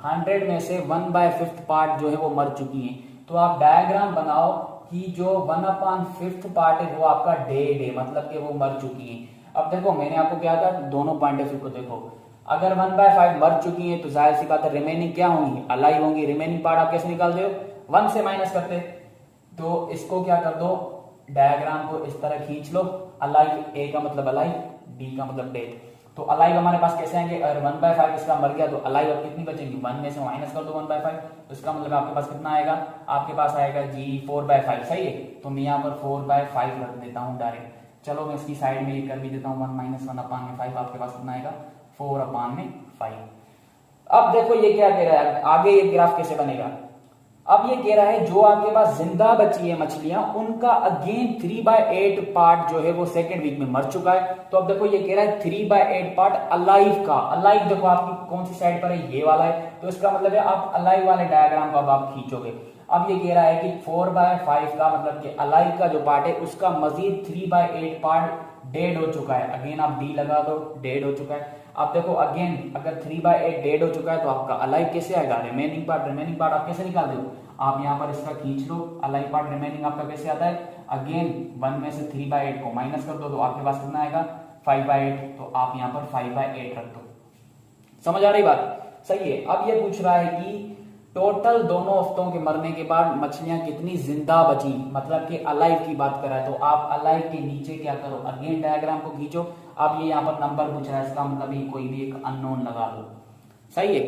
100 में से 1/5 पार्ट जो है वो मर चुकी है, तो आप डायग्राम बनाओ कि जो 1/5 पार्ट है वो आपका डेड है, मतलब कि वो मर चुकी है। अब देखो मैंने आपको क्या कहा, दोनों पॉइंट ऑफ व्यू को देखो, अगर 1/5 मर चुकी है तो जाहिर सी बात है रिमेनिंग क्या होंगी, अलाइव होंगी। रिमेनिंग पार्ट आप कैसे निकालते हो, 1 से माइनस करते, तो इसको क्या कर दो, डायग्राम को इस तरह खींच लो, अलाइव, ए का मतलब अलाइव, बी का मतलब डेड। तो अलाइव हमारे पास कैसे आएंगे, अगर 1/5 इसका मर गया तो अलाइव अब कितनी बचेंगी, 1 में से माइनस कर दो 1/5, तो इसका मतलब आपके पास कितना आएगा, आपके पास आएगा जी 4/5, सही है। तो मैं यहाँ पर 4/5 रख देता हूँ डायरेक्ट। चलो मैं इसकी साइड में ये कर भी देता हूँ, 1 - 1/5, आपके पास कितना आएगा 4/5। अब देखो ये क्या कह रहा है, आगे ये ग्राफ कैसे बनेगा। अब ये कह रहा है जो आपके पास जिंदा बची है मछलियां, उनका अगेन 3/8 पार्ट जो है वो सेकेंड वीक में मर चुका है। तो अब देखो ये कह रहा है 3/8 पार्ट अलाइव का, अलाइव देखो आपकी कौन सी साइड पर है, ये वाला है, तो इसका मतलब है आप अलाइव वाले डायग्राम को अब आप खींचोगे। अब ये कह रहा है कि 4/5 का मतलब कि अलाइव का जो पार्ट है उसका मजीद 3/8 पार्ट डेड हो चुका है। अगेन आप डी लगा दो, डेड हो चुका है। अब देखो अगेन अगर 3/8 डेड हो चुका है तो आपका अलाइव कैसे आएगा, रिमेनिंग पार्ट आप कैसे निकाल दो, आप यहाँ पर इसका खींच लो, अलाइव पार्ट रिमेनिंग आपका कैसे आता है, अगेन 1 में से 3/8 को माइनस कर दो, तो आपके पास कितना आएगा 5/8, तो आप यहाँ पर 5/8 रख दो। समझ आ रही बात, सही है। अब ये पूछ रहा है कि टोटल दोनों हफ्तों के मरने के बाद मछलियां कितनी जिंदा बची, मतलब कि अलाइव की बात कर रहा है। तो आप अलाइव के नीचे क्या करो, अगेन डायग्राम को खींचो। अब ये यहाँ पर नंबर पूछ रहा है, इसका मतलब ये कोई भी एक अननोन लगा दो, सही है।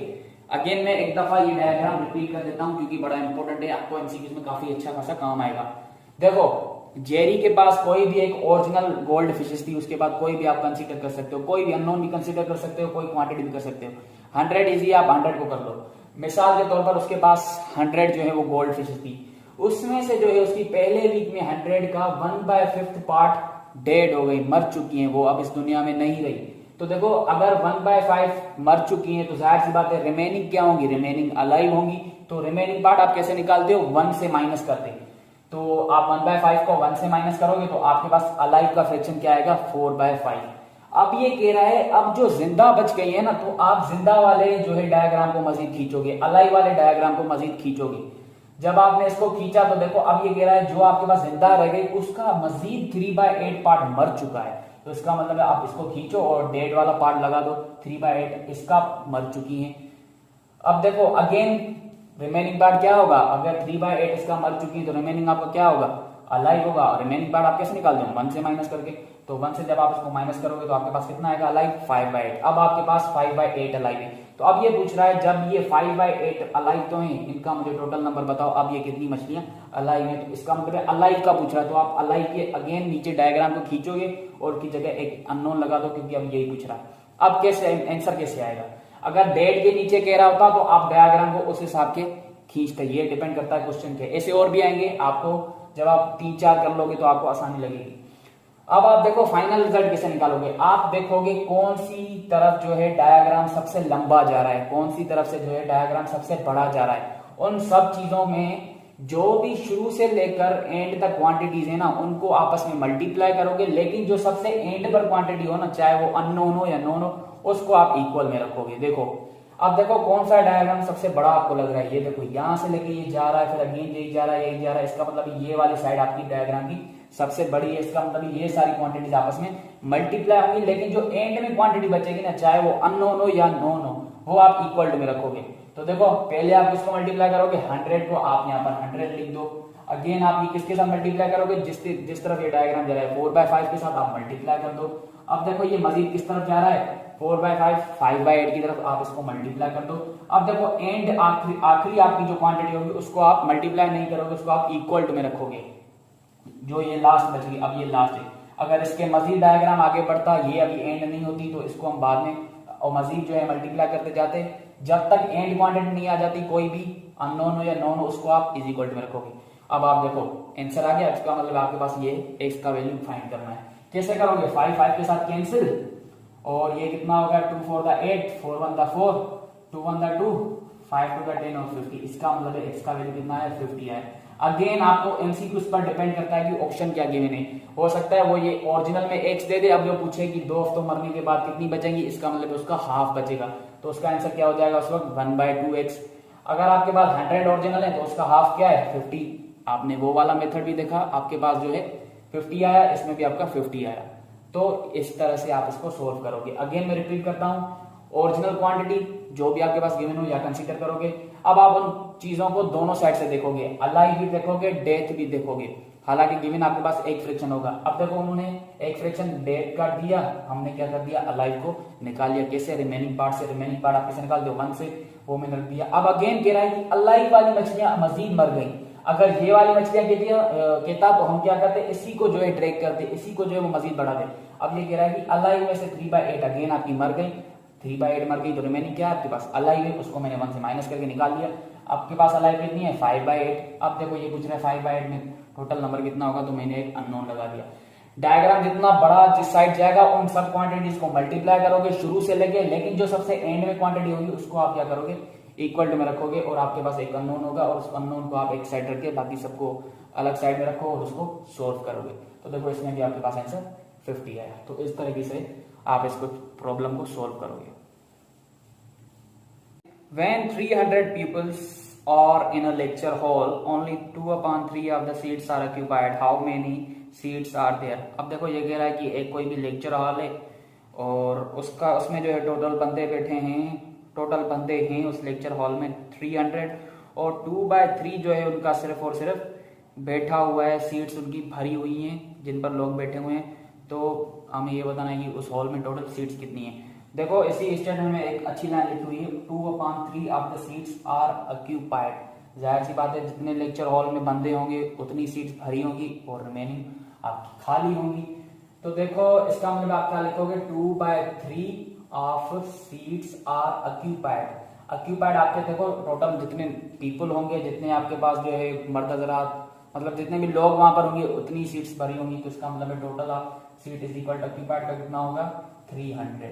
अगेन मैं एक दफा ये डायग्राम रिपीट कर देता हूँ क्योंकि बड़ा इंपॉर्टेंट है, आपको एमसीक्यूज में काफी अच्छा खासा काम आएगा। देखो जेरी के पास कोई भी एक ओरिजिनल गोल्ड फिशेस थी, उसके बाद कोई भी आप कंसीडर कर सकते हो, कोई भी अननोन भी कंसीडर कर सकते हो, कोई क्वांटिटी भी कर सकते हो। 100 इजी, आप 100 को कर लो। मिसाल के तौर पर उसके पास 100 जो है वो गोल्ड फिशेस थी, उसमें से जो है उसकी पहले वीक में 100 का 1/5 पार्ट डेड हो गई, मर चुकी हैं, वो अब इस दुनिया में नहीं रही। तो देखो अगर 1/5 मर चुकी हैं तो जाहिर सी बात है रिमेनिंग क्या होंगी, रिमेनिंग अलाइव होंगी। तो रिमेनिंग पार्ट आप कैसे निकालते हो, 1 से माइनस करते हैं। तो आप 1/5 को 1 से माइनस करोगे तो आपके पास अलाइव का फ्रैक्शन क्या आएगा 4/5। अब ये कह रहा है अब जो जिंदा बच गई है ना, तो आप जिंदा वाले जो है डायग्राम को मजीद खींचोगे, अलाइव वाले डायग्राम को मजीद खींचोगे। जब आपने इसको खींचा तो देखो अब ये कह रहा है जो आपके पास जिंदा रह गई उसका मजीद 3/8 पार्ट मर चुका है। तो इसका मतलब है आप इसको खींचो और डेड वाला पार्ट लगा दो, 3/8 इसका मर चुकी है। अब देखो अगेन रिमेनिंग पार्ट क्या होगा, अगर 3/8 इसका मर चुकी है तो रिमेनिंग आपका क्या होगा, अलाइव होगा। रिमेनिंग पार्ट आप कैसे निकाल दो, 1 से माइनस करके। तो 1 से जब आप इसको माइनस करोगे तो आपके पास कितना आएगा अलाइव, 5/8। अब आपके पास 5/8 अलाइव है। तो अब ये पूछ रहा है जब ये 5/8 अलाइव तो है, इनका मुझे टोटल नंबर बताओ, अब ये कितनी मछलियां अलाइव है। तो इसका मतलब अलाइव का पूछ रहा है, तो आप अलाइव के अगेन नीचे डायग्राम को खींचोगे और की जगह एक अननोन लगा दो क्योंकि अब यही पूछ रहा है। अब कैसे आंसर कैसे आएगा, अगर डेड के नीचे कह रहा होता तो आप डायग्राम को उस हिसाब के खींचते, ये डिपेंड करता है क्वेश्चन के। ऐसे और भी आएंगे, आपको जब आप 3-4 कर लोगे तो आपको आसानी लगेगी। अब आप देखो फाइनल रिजल्ट कैसे निकालोगे, आप देखोगे कौन सी तरफ जो है डायग्राम सबसे लंबा जा रहा है, कौन सी तरफ से जो है डायग्राम सबसे बड़ा जा रहा है। उन सब चीजों में जो भी शुरू से लेकर एंड तक क्वांटिटीज है ना, उनको आपस में मल्टीप्लाई करोगे, लेकिन जो सबसे एंड पर क्वांटिटी हो ना, चाहे वो अननोन हो या नोन हो, उसको आप इक्वल में रखोगे। देखो अब देखो कौन सा डायग्राम सबसे बड़ा आपको लग रहा है, ये देखो यहां से लेके ये जा रहा है, फिर अगेन यही जा रहा है, यही जा रहा है। इसका मतलब ये वाली साइड आपकी डायग्राम की सबसे बड़ी है। इसका मतलब ये सारी क्वांटिटीज आपस में मल्टीप्लाई होंगी, लेकिन जो एंड में क्वांटिटी बचेगी ना, चाहे वो अननोन हो या नोन हो, वो आप इक्वल टू में रखोगे। तो देखो पहले आप इसको मल्टीप्लाई करोगे, 100 को आप यहाँ पर 100 लिख दो। अगेन आप ये किसके साथ मल्टीप्लाई करोगे, जिस तरफ ये डायग्राम जा रहा है 4/5 के साथ आप मल्टीप्लाई कर दो। अब देखो ये मजीद किस तरफ जा रहा है, 4/5 5/8 की तरफ, आप इसको मल्टीप्लाई कर दो। अब देखो एंड आखिरी आपकी जो क्वांटिटी होगी उसको आप मल्टीप्लाई नहीं करोगे, उसको आप इक्वल टू में रखोगे। जो ये लास्ट बच गई, अब ये लास्ट है, अगर इसके मजीद डायग्राम आगे बढ़ता, ये अभी एंड नहीं होती, तो इसको हम बाद में और मजीद जो है मल्टीप्लाई करते जाते, जब तक एंड क्वांटिटी नहीं आ जाती, कोई भी अननोन हो या नोन हो, उसको आप इज इक्वल टू में रखोगे। अब आप देखो आंसर आ गया, इसका मतलब आपके पास ये x का वैल्यू फाइंड करना है। कैसे करोगे, 5 के साथ कैंसिल, और ये कितना होगा, 2 4 8, 4 1 4, 2 1 2, 5 2 10 और 50। इसका मतलब x का वैल्यू कितना है, 50 है। अगेन आपको एमसीक्यूज पर डिपेंड करता है कि ऑप्शन क्या गिवन है। हो सकता है वो ये ओरिजिनल में x दे दे, अब जो पूछे कि 2 हफ्तों मरने के बाद कितनी बचेंगी, इसका मतलब उसका हाफ बचेगा, तो उसका आंसर क्या हो जाएगा उस वक्त 1/2x। अगर आपके पास 100 ओरिजिनल है तो उसका हाफ क्या है, 50। आपने वो वाला मेथड भी देखा, आपके पास जो है 50 आया, इसमें भी आपका 50 आया। तो इस तरह से आप इसको सोल्व करोगे। अगेन मैं रिपीट करता हूं, ओरिजिनल क्वांटिटी जो भी आपके पास गिवन हो या कंसीडर करोगे। अब आप उन चीजों को दोनों साइड से देखोगे, अलाइव भी देखोगे, डेथ भी देखोगे। हालांकि गिवन आपके पास एक फ्रैक्शन होगा। अब देखो उन्होंने एक फ्रैक्शन डेथ का दिया, हमने क्या कर दिया, अलाइव को निकाल लिया। कैसे, रिमेनिंग पार्ट से। रिमेनिंग पार्ट आप कैसे निकाल दो, 1 से, वो मैंने रख दिया। अब अगेन कह रहा है कि अलाइव वाली मछलियां मजीद मर गई। अगर ये वाली मछलियां कहता तो हम क्या करते, इसी को जो है ड्रैग करते, इसी को जो है वो मजीद बढ़ा दे। अब ये कह रहा है कि अलाइव में से 3/8 अगेन आपकी मर गई, 3/8 मर गई, तो रिमेनिंग क्या है आपके पास, अलाइव है, उसको मैंने 1 से माइनस करके निकाल दिया। आपके पास अलाइव कितनी है, 5/8। अब देखो ये पूछ रहे हैं 5/8 में टोटल नंबर कितना होगा, तो मैंने एक अननोन लगा दिया। डायग्राम जितना बड़ा जिस साइड जाएगा उन सब क्वांटिटीज को मल्टीप्लाई करोगे शुरू से लेके, लेकिन जो सबसे एंड में क्वांटिटी होगी उसको आप क्या करोगे, इक्वल टू में रखोगे, और आपके पास एक अननोन होगा, और उस अननोन को आप एक साइड रख के बाकी सबको अलग साइड में रखो और उसको सोल्व करोगे। तो देखो इसमें भी आपके पास आंसर 50 आया। तो इस तरीके से आप इसको प्रॉब्लम को सोल्व करोगे। When 300 pupils are in a lecture hall, only 2/3 of the seats are occupied. How many seats are there? अब देखो ये कह रहा है कि एक कोई भी लेक्चर हॉल है और उसमें जो है टोटल बंदे बैठे हैं, टोटल बंदे हैं उस लेक्चर हॉल में 300, और 2/3 जो है उनका सिर्फ और सिर्फ बैठा हुआ है, सीट्स उनकी भरी हुई हैं जिन पर लोग बैठे हुए हैं। तो हमें ये बताना है कि उस हॉल में टोटल सीट्स कितनी है। देखो इसी स्टेटमेंट में एक अच्छी लाइन लिखी हुई है, 2/3 of the seats are occupied. जाहिर सी बात है जितने लेक्चर हॉल में बंदे होंगे उतनी सीट्स भरी होंगी और रिमेनिंग आपकी खाली होंगी। तो देखो इसका मतलब आप क्या लिखोगे, 2/3 of seats are occupied. Occupied आपके देखो टोटल जितने पीपल होंगे, जितने आपके पास जो है मर्द हजरात, मतलब जितने भी लोग वहां पर होंगे उतनी सीट्स भरी होंगी। तो इसका मतलब total of seat is equal to occupied का कितना होगा, 300।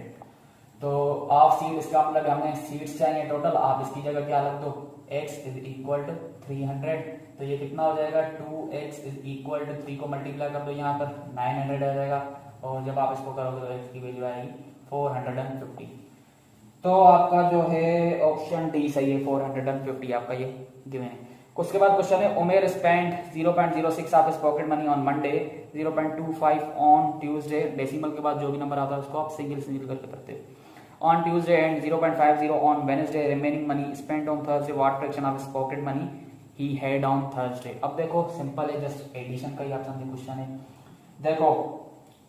तो ऑफ सीट इसका मतलब हमें सीट्स चाहिए टोटल, आप इसकी जगह क्या रख दो, x इज इक्वल टू 300। तो ये कितना हो जाएगा, 2x इज इक्वल टू 3 को मल्टीप्लाई कर दो यहाँ पर 900 आ जाएगा, और जब आप इसको करोगे तो x की वैल्यू आएगी 450। तो आपका जो है ऑप्शन डी सही है, 450 आपका ये गिवन है। उसके बाद क्वेश्चन है, Umer spend 0.06 of his pocket money on Monday, 0.25 on Tuesday. Decimal के बाद जो भी नंबर आता है उसको आप सिंगल करके करते हैं। On Tuesday and 0.50 on Wednesday, remaining money spent on Thursday, what fraction of his pocket money he had on Thursday? अब देखो सिंपल है, जस्ट एडिशन का ही ऑप्शन से क्वेश्चन है। देखो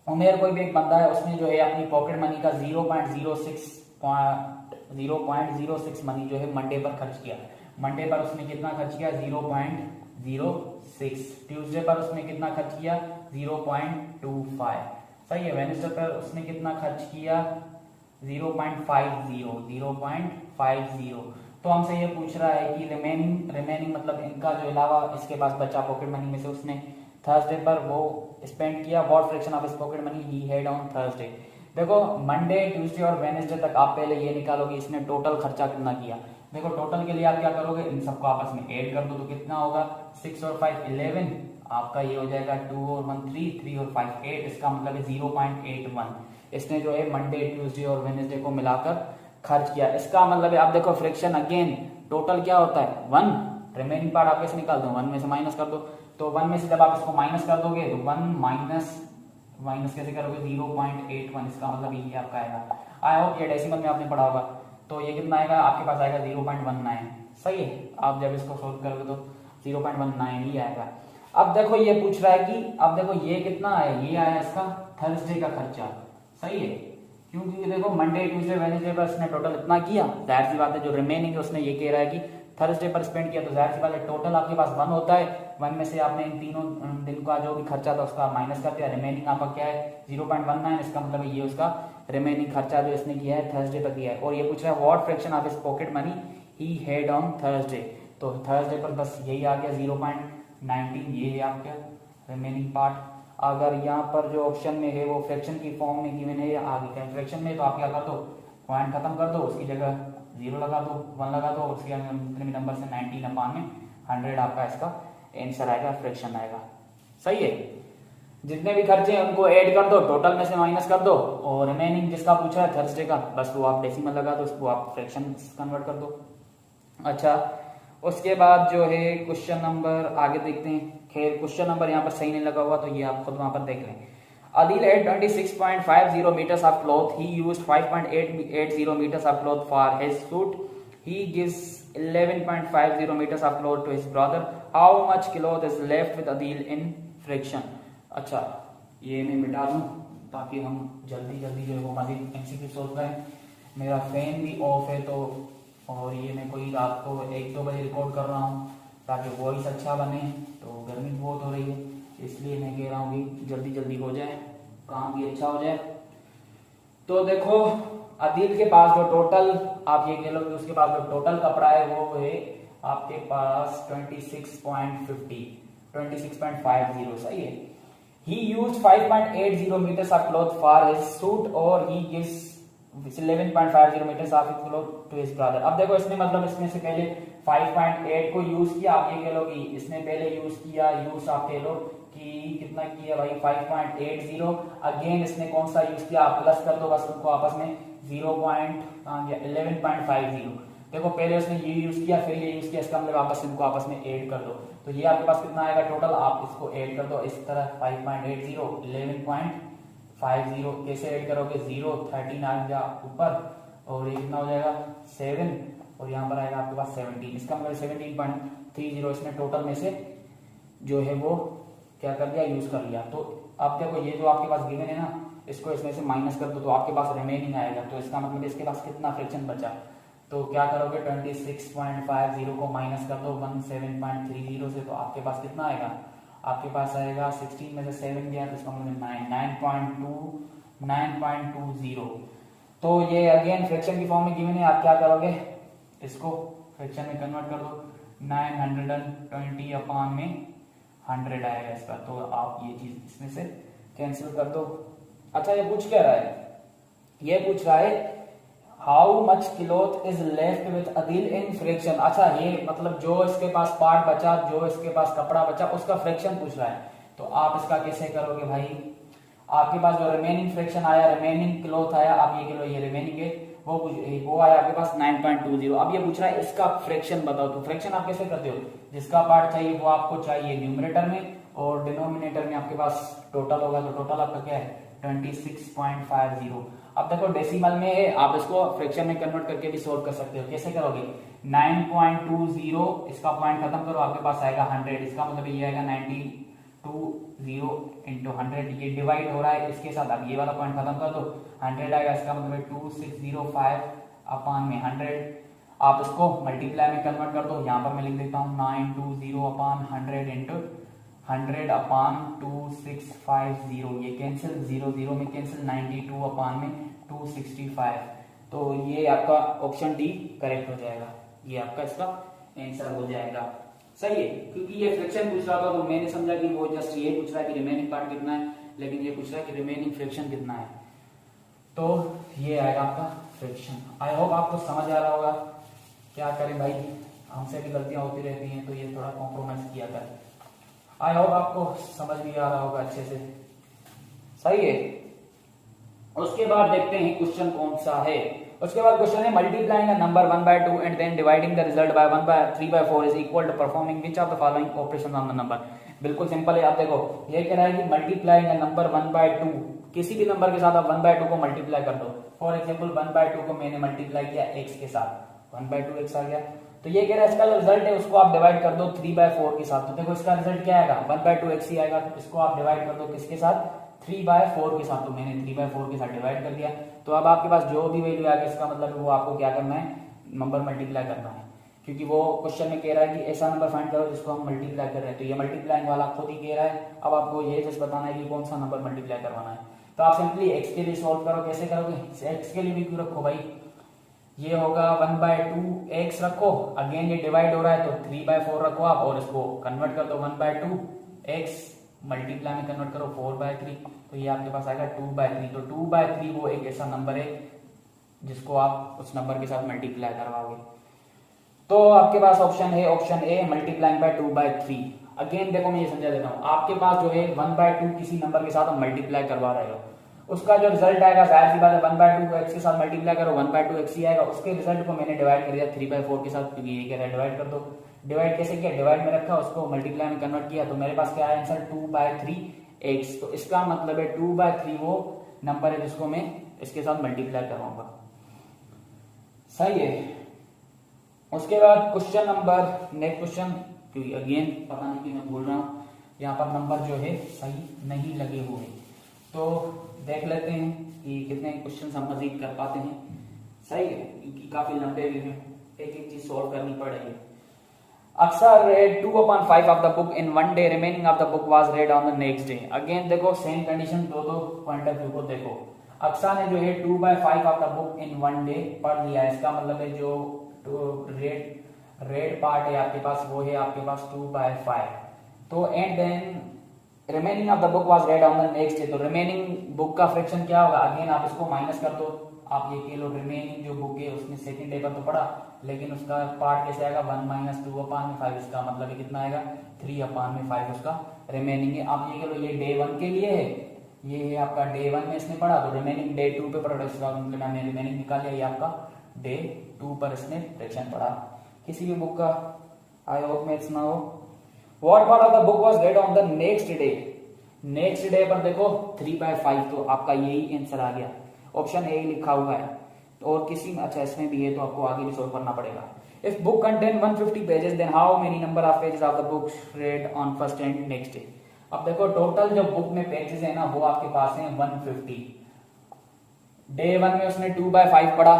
उमेर कोई भी एक बंदा है, उसने जो है अपनी पॉकेट मनी का 0.06 मनी जो है मंडे पर खर्च किया। मंडे पर उसने कितना खर्च किया, 0.06। ट्यूसडे पर उसने कितना खर्च किया, 0.25। सही है। वेडनेसडे पर उसने कितना खर्च किया, 0.50। तो हमसे ये पूछ रहा है कि रिमेनिंग मतलब इनका जो अलावा इसके पास बचा पॉकेट मनी में से उसने थर्सडे पर वो स्पेंड किया, what fraction of his pocket money he had on Thursday. देखो मंडे, ट्यूसडे और वेडनेसडे तक आप पहले ये निकालोगे इसने टोटल खर्चा कितना किया। देखो टोटल के लिए आप क्या करोगे, इन सबको आपस में ऐड कर दो, तो कितना होगा, 6 और 5 11, आपका ये हो जाएगा 2 और 1 3 और 5 8। इसका मतलब है 0.81 इसने जो है मंडे, ट्यूसडे और वेडनेसडे को मिलाकर खर्च किया। इसका मतलब है आप देखो फ्रैक्शन अगेन टोटल क्या होता है 1, रिमेनिंग पार्ट आप कैसे निकाल दो, 1 में से माइनस कर दो। तो 1 में से जब आप इसको माइनस कर दोगे तो 1 माइनस कैसे करोगे, 0.81। इसका मतलब ये आपका आएगा। आई होप ये डेसिमल में आपने पढ़ा होगा। तो ये कितना आएगा, आपके पास आएगा 0.19। सही है। आप जब इसको सोल्व करोगे तो 0.19 ही आएगा। अब देखो ये पूछ रहा है कि अब देखो ये कितना है, ये आया इसका थर्सडे का खर्चा, सही है, क्योंकि देखो मंडे ट्यूसडे वेडनेसडे पर इसने टोटल इतना किया, जाहिर सी बात है जो रिमेनिंग है उसने ये कह रहा है कि थर्सडे पर स्पेंड किया, तो जाहिर सी बात है टोटल आपके पास 1 होता है, 1 में से आपने इन तीनों दिन का जो भी खर्चा था उसका माइनस कर दिया, रिमेनिंग आपका क्या है 0.19, इसका मतलब ये उसका रिमेनिंग खर्चा जो इसने किया है थर्सडे पर किया है। और ये पूछ रहा है what fraction of his pocket money he had on Thursday, तो थर्सडे पर बस यही आ गया 0.19, ये है आपका रिमेनिंग पार्ट। अगर यहाँ पर जो ऑप्शन में है वो फ्रैक्शन की फॉर्म में गिवन है या आगे का फ्रैक्शन में, तो आप क्या कर दो पॉइंट खत्म कर दो, उसकी जगह 0 लगा दो, 1 लगा दो, उसके नंबर से 19/100 आपका इसका आंसर आएगा, फ्रैक्शन आएगा, सही है। जितने भी खर्चे हैं उनको ऐड कर दो, टोटल में से माइनस कर दो, और रिमेनिंग जिसका पूछा है थर्सडे का बस वो आप डेसिमल लगा दो, उसको आप फ्रैक्शन कन्वर्ट कर दो। अच्छा, उसके बाद जो है क्वेश्चन नंबर आगे देखते हैं। खैर क्वेश्चन नंबर यहाँ पर सही नहीं लगा हुआ तो ये आप खुद वहां पर देख लें। Adil had 26.50 meters of cloth. He used 5.80 meters of cloth for his suit. He gives 11.50 meters of cloth to his brother. How much cloth is left with Adil in fraction? अच्छा, ये मैं मिटा दूं ताकि हम जल्दी जल्दी जो है वो मजीद एमसीक्यू सोल्व करें। मेरा फैन भी ऑफ है तो, और ये मैं कोई रात को 1-2 बजे रिकॉर्ड कर रहा हूँ ताकि वॉइस अच्छा बने, तो गर्मी बहुत हो रही है, इसलिए मैं कह रहा हूँ कि जल्दी जल्दी हो जाए, काम भी अच्छा हो जाए। तो देखो अदील के पास जो टोटल, आप ये कह लो कि उसके पास जो टोटल कपड़ा है वो है आपके पास 26.50, सही है। He used 5.80 meters of cloth for his suit और he gives 11.50 meters of his cloth to his brother। अब देखो इसने मतलब इसमें से पहले 5.8 को यूज किया, आप ये कह लो कि इसने पहले यूज किया, यूज आप कह लो कि कितना किया भाई 5.80, अगेन इसने कौन सा यूज किया, आप प्लस कर दो बस उनको आपस में 11.50। देखो पहले उसने ये यूज किया फिर ये यूज किया, इसका मतलब आपस इनको आपस में ऐड कर दो, तो ये आपके पास कितना आएगा टोटल, आप इसको ऐड कर दो इस तरह 5.80 11.50 कैसे ऐड करोगे, 0 13 आ गया ऊपर और ये कितना हो जाएगा 7 और यहाँ पर आएगा आपके पास 17, इसका मतलब 17.30 इसने टोटल में से जो है वो क्या कर दिया, यूज कर लिया। तो अब देखो ये जो आपके पास गिवन है ना, इसको इसमें से माइनस कर दो तो आपके पास रिमेनिंग आएगा, तो इसका मतलब इसके पास कितना फ्रैक्शन बचा, तो क्या करोगे 26.50 को माइनस कर दो 17.30 से, तो आपके पास कितना आएगा, आपके पास आएगा 16 में से 7 गया तो इसका मतलब 9.20। तो ये अगेन फ्रैक्शन की फॉर्म में गिवन है, आप क्या करोगे इसको फ्रैक्शन में कन्वर्ट कर दो, 920/100 आएगा इसका, तो आप ये चीज इसमें से कैंसिल कर दो। अच्छा ये पूछ क्या रहा है, ये पूछ रहा है how much cloth is left with Adeel in fraction. अच्छा ये मतलब जो इसके पास पार्ट बचा, जो इसके पास कपड़ा बचा उसका फ्रैक्शन पूछ रहा है, तो आप इसका कैसे करोगे भाई, आपके पास जो रिमेनिंग फ्रैक्शन आया, रिमेनिंग क्लॉथ आया, आप ये कह लो ये रिमेनिंग है, वो आया आपके पास 9.20। अब ये पूछ रहा है इसका फ्रैक्शन बताओ, तो फ्रैक्शन आप कैसे करते हो, जिसका पार्ट चाहिए वो आपको चाहिए न्यूमरेटर में और डिनोमिनेटर में आपके पास टोटल होगा, तो टोटल आपका क्या है 26.50। अब देखो डेसिमल में है, आप इसको फ्रैक्शन में कन्वर्ट करके भी सोल्व कर सकते हो, कैसे करोगे 9.20 इसका पॉइंट खत्म करो, आपके पास आएगा 100, इसका मतलब ये आएगा 920 into 100, ये डिवाइड हो रहा है इसके साथ, अब ये वाला पॉइंट खत्म कर दो 100 आएगा, इसका मतलब 2605/100। आप इसको मल्टीप्लाई में कन्वर्ट कर दो, यहाँ पर मैं लिख देता हूँ 920/100 into 100/2650, ये कैंसिल 0 में कैंसिल, 92/265, तो ये आपका ऑप्शन डी करेक्ट हो जाएगा, ये आपका इसका आंसर हो जाएगा, सही है। क्योंकि ये फ्रैक्शन पूछ रहा था तो मैंने समझा कि वो जस्ट ये पूछ रहा है कि रिमेनिंग पार्ट कितना है, लेकिन ये पूछ रहा है कि रिमेनिंग फ्रैक्शन कितना है, तो ये आएगा आपका फ्रैक्शन। आई होप आपको समझ आ रहा होगा, क्या करें भाई हमसे भी गलतियां होती रहती हैं, तो ये थोड़ा कॉम्प्रोमाइज किया करें। आई होप आपको समझ भी आ रहा होगा अच्छे से, सही है। उसके बाद देखते हैं क्वेश्चन कौन सा है। उसके बाद क्वेश्चन है multiplying a number 1/2 and then dividing the result by 1/3/4 is equal to performing which of the following operations on the number. बिल्कुल सिंपल है, आप देखो ये कह रहा है कि मल्टीप्लाइंग अ नंबर 1/2, किसी भी नंबर के साथ आप 1/2 को मल्टीप्लाई कर दो। फॉर एग्जांपल 1/2 को मैंने मल्टीप्लाई किया x के साथ, 1/2 x आ गया, तो ये कह रहा है इसका जो रिजल्ट है उसको आप डिवाइड कर दो 3/4 के साथ। तो देखो इसका रिजल्ट क्या आएगा 1/2x ही आएगा। तो इसको आप डिवाइड कर दो किसके साथ 3/4 के साथ। तो मैंने 3/4 के साथ डिवाइड कर दिया। तो अब आपके पास जो भी वैल्यू आ गया इसका मतलब वो आपको क्या करना है नंबर मल्टीप्लाई करना है, क्योंकि वो क्वेश्चन में कह रहा है कि ऐसा नंबर फाइंड करो जिसको हम मल्टीप्लाई कर रहे हैं। तो ये मल्टीप्लाइंग वाला खुद ही कह रहा है। अब आपको ये जस्ट बताना है कि कौन सा नंबर मल्टीप्लाई करवाना है। तो आप सिंपली x के लिए सॉल्व करो। कैसे करोगे, x के लिए भी क्यों रखो भाई, ये होगा 1/2x रखो, अगेन ये डिवाइड हो रहा है तो 3/4 रखो आप, और इसको कन्वर्ट कर दो 1/2x मल्टीप्लाई में कन्वर्ट करो 4/3। तो ये आपके पास आएगा 2/3। तो 2/3 वो एक ऐसा नंबर है जिसको आप उस नंबर के साथ मल्टीप्लाई करवाओगे। तो आपके पास ऑप्शन है option A multiplying by 2/3। Again देखो मैं ये समझा देता हूँ, आपके पास जो है 1/2 किसी नंबर के साथ हम मल्टीप्लाई करवा रहे हो, उसका जो रिजल्ट आएगा जाहिर सी बात है 1/2 को x के साथ मल्टीप्लाई करो 1/2x ही आएगा। उसके रिजल्ट को मैंने डिवाइड कर दिया 3/4 के साथ, क्योंकि ये कह रहा है डिवाइड कर दो। डिवाइड कैसे किया, डिवाइड में रखा उसको मल्टीप्लाई में कन्वर्ट किया। तो मेरे पास क्या है आंसर 2/3x। तो इसका मतलब है 2/3 वो नंबर है जिसको मैं इसके साथ मल्टीप्लाई करवाऊंगा। सही है। उसके बाद क्वेश्चन नंबर नेक्स्ट क्वेश्चन, क्योंकि अगेन पता नहीं कि मैं भूल रहा हूँ, यहाँ पर नंबर जो है सही नहीं लगे हुए। तो देख लेते हैं कि कितने क्वेश्चन हम मजीद कर पाते हैं। सही है, क्योंकि काफी लंबे भी हैं, एक एक चीज सॉल्व करनी पड़ेगी। अक्सर read 2/5 of the book in one day, remaining of the book was read on the next day। Again देखो सेम कंडीशन, दो पॉइंट ऑफ व्यू को देखो। अक्सर ने जो है 2/5 of the book in one day पढ़ लिया है। इसका मतलब है जो रेड पार्ट है आपके पास वो है आपके पास 2/5। तो and then remaining of the book was read on the next day. तो रिमेनिंग बुक का फ्रैक्शन क्या होगा, अगेन आप इसको माइनस कर दो। आप ये कह लो रिमेनिंग जो बुक है उसने सेकंड डे पर तो पढ़ा, लेकिन उसका पार्ट कैसे आएगा 1 - 2/5। इसका मतलब है कितना आएगा 3/5 उसका रिमेनिंग है। आप ये कह लो ये डे 1 के लिए है, ये है आपका डे 1 में इसने पढ़ा, तो रिमेनिंग डे 2 पे पढ़ा। इसका मतलब मैंने रिमेनिंग निकाल लिया, ये आपका डे 2 पर इसने फ्रैक्शन पढ़ा। किसी भी बुक का आई होप मैथ्स ना हो। What part of the book was read on the next day. Next day पर देखो 3/5, तो आपका यही आंसर आ गया। ऑप्शन ए लिखा हुआ है। और किसी में अच्छा इसमें भी है तो आपको आगे भी सॉल्व करना पड़ेगा। If book contain 150 pages then how many number of pages of the book read on first and next day. अब देखो टोटल जो बुक में पेजेस है ना वो आपके पास है 150। डे 1 में उसने 2/5 पढ़ा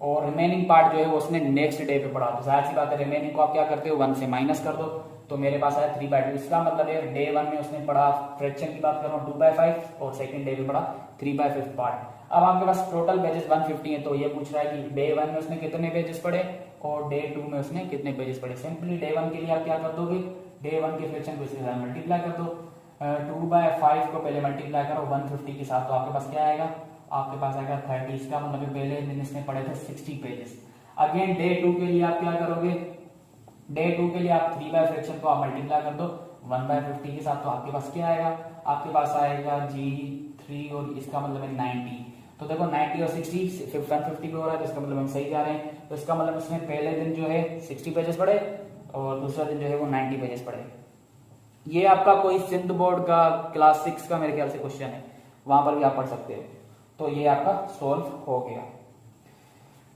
और रिमेनिंग पार्ट जो है वो उसने नेक्स्ट डे पे पढ़ा। तो जाहिर सी बात है रिमेनिंग को आप क्या करते हो 1 से माइनस कर दो, तो मेरे पास आया 3/2। इसका मतलब है डे 1 में उसने पढ़ा, फ्रैक्शन की बात कर रहा हूँ 2/5, और सेकंड डे पे पढ़ा 3/5 पार्ट। अब आपके पास टोटल पेजेस 150 है, तो ये पूछ रहा है कि डे 1 में उसने कितने पेजेस पढ़े और डे 2 में उसने कितने पेजेस पढ़े। सिंपली डे 1 के लिए आप क्या कर दोगे, डे 1 के फ्रैक्शन को इसके साथ मल्टीप्लाई कर दो। 2/5 को पहले मल्टीप्लाई करो 150 के साथ, तो आपके पास क्या आएगा, आपके पास आएगा 30। इसका मतलब पहले दिन इसने पढ़े थे 60 पेजेस। अगेन डे 2 के लिए आप क्या करोगे, डे 2 के लिए आप 3 फ्रैक्शन को आप मल्टीप्लाई कर दो 1/50 के साथ, तो आपके पास क्या आएगा, आपके पास आएगा जी 3 और इसका मतलब है 90। तो देखो 90 और 60 150 पे हो रहा है, तो इसका मतलब हम सही जा रहे हैं। तो इसका मतलब उसने पहले दिन जो है 60 पेजेस पढ़े और दूसरा दिन जो है वो 90 पेजेस पढ़े। ये आपका कोई सिंध बोर्ड का क्लास 6 का मेरे ख्याल से क्वेश्चन है, वहां पर भी आप पढ़ सकते हो। तो ये आपका सोल्व हो गया।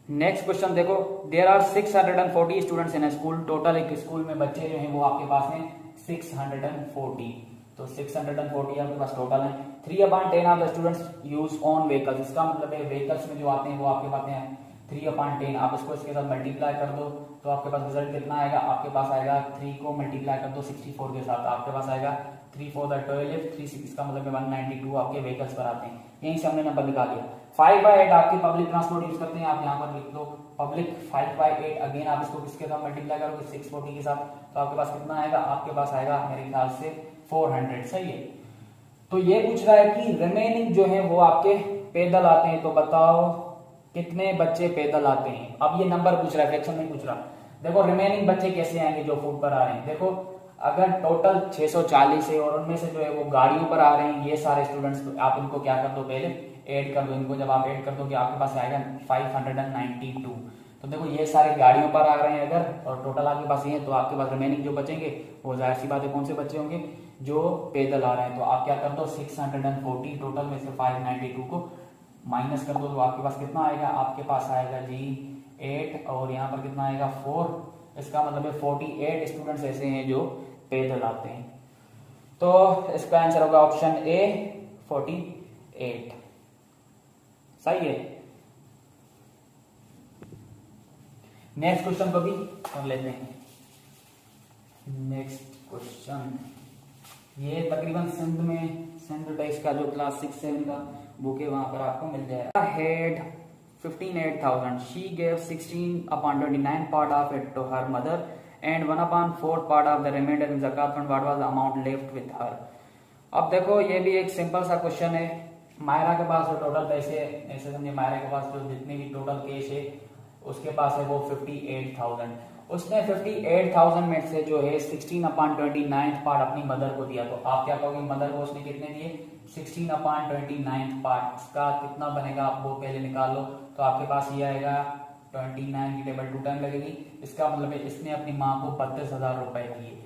नेक्स्ट क्वेश्चन देखो, there are 640 students in school. Total एक स्कूल में बच्चे जो हैं वो आपके पास हैं 640। तो 640 आपके पास टोटल है। 3/10 of the students use on vehicles. इसका मतलब है व्हीकल्स में जो आते हैं वो आपके पास हैं 3/10। आप इसको इसके साथ मल्टीप्लाई कर दो तो आपके पास रिजल्ट कितना आएगा, आपके पास आएगा 3 को मल्टीप्लाई कर दो 64 के साथ, आपके पास आएगा 3 4 12 3 6। इसका मतलब 192 आपके व्हीकल्स पर आते हैं। यहीं से हमने नंबर निकाल लिया। 5/8 आपके पब्लिक ट्रांसपोर्ट यूज करते हैं, आप यहाँ पर लिख लो पब्लिक 5/8। अगेन आप इसको किसके साथ मल्टीप्लाई करोगे 640 के साथ, तो आपके पास कितना आएगा, आपके पास आएगा मेरे ख्याल से 400। सही है। तो ये पूछ रहा है कि रिमेनिंग जो है वो आपके पैदल आते हैं, तो बताओ कितने बच्चे पैदल आते हैं। अब ये नंबर पूछ रहा है, फ्रैक्शन नहीं पूछ रहा। देखो रिमेनिंग बच्चे कैसे आएंगे जो फुट पर आ रहे हैं। देखो अगर टोटल 640 है और उनमें से जो है वो गाड़ियों पर आ रहे हैं ये सारे स्टूडेंट्स, आप इनको क्या कर दो, पहले ऐड कर दो इनको। जब आप ऐड कर दोगे आपके पास आएगा 592। तो देखो ये सारे गाड़ियों पर आ रहे हैं अगर, और टोटल आपके पास ये है, तो आपके पास रिमेनिंग जो बचेंगे वो जाहिर सी बात है कौन से बच्चे होंगे, जो पैदल आ रहे हैं। तो आप क्या कर दो 640 टोटल में से 592 को माइनस कर दो, तो आपके पास कितना आएगा, आपके पास आएगा जी 8 और यहाँ पर कितना आएगा 4, इसका मतलब है 48 स्टूडेंट्स ऐसे हैं जो पैदल आते हैं। तो इसका आंसर होगा ऑप्शन ए 48। सही है। नेक्स्ट क्वेश्चन को भी कर लेते हैं। नेक्स्ट क्वेश्चन ये तकरीबन सिंध टेक्स्ट का जो क्लास 6-7 का बुक है वहां पर आपको मिल जाएगा। Had 15,800 she gave 16/29 part of it to her mother and 1/4 part of the reminder in ज़कात fund, what was the amount left with her. अब देखो ये भी एक सिंपल सा क्वेश्चन है। मायरा के पास जो टोटल पैसे, ऐसे समझिए मायरा के पास जो जितने भी टोटल कैश है उसके पास है वो 58,000। उसने 58,000 में से जो है 16/29 पार्ट अपनी मदर को दिया। तो आप क्या कहोगे, मदर को उसने कितने दिए 16/29 पार्ट, इसका कितना बनेगा आप वो पहले निकाल लो। तो आपके पास ये आएगा 29 की टेबल 2 टाइम लगेगी। इसका मतलब है इसने अपनी माँ को 32,000 रुपए दिए।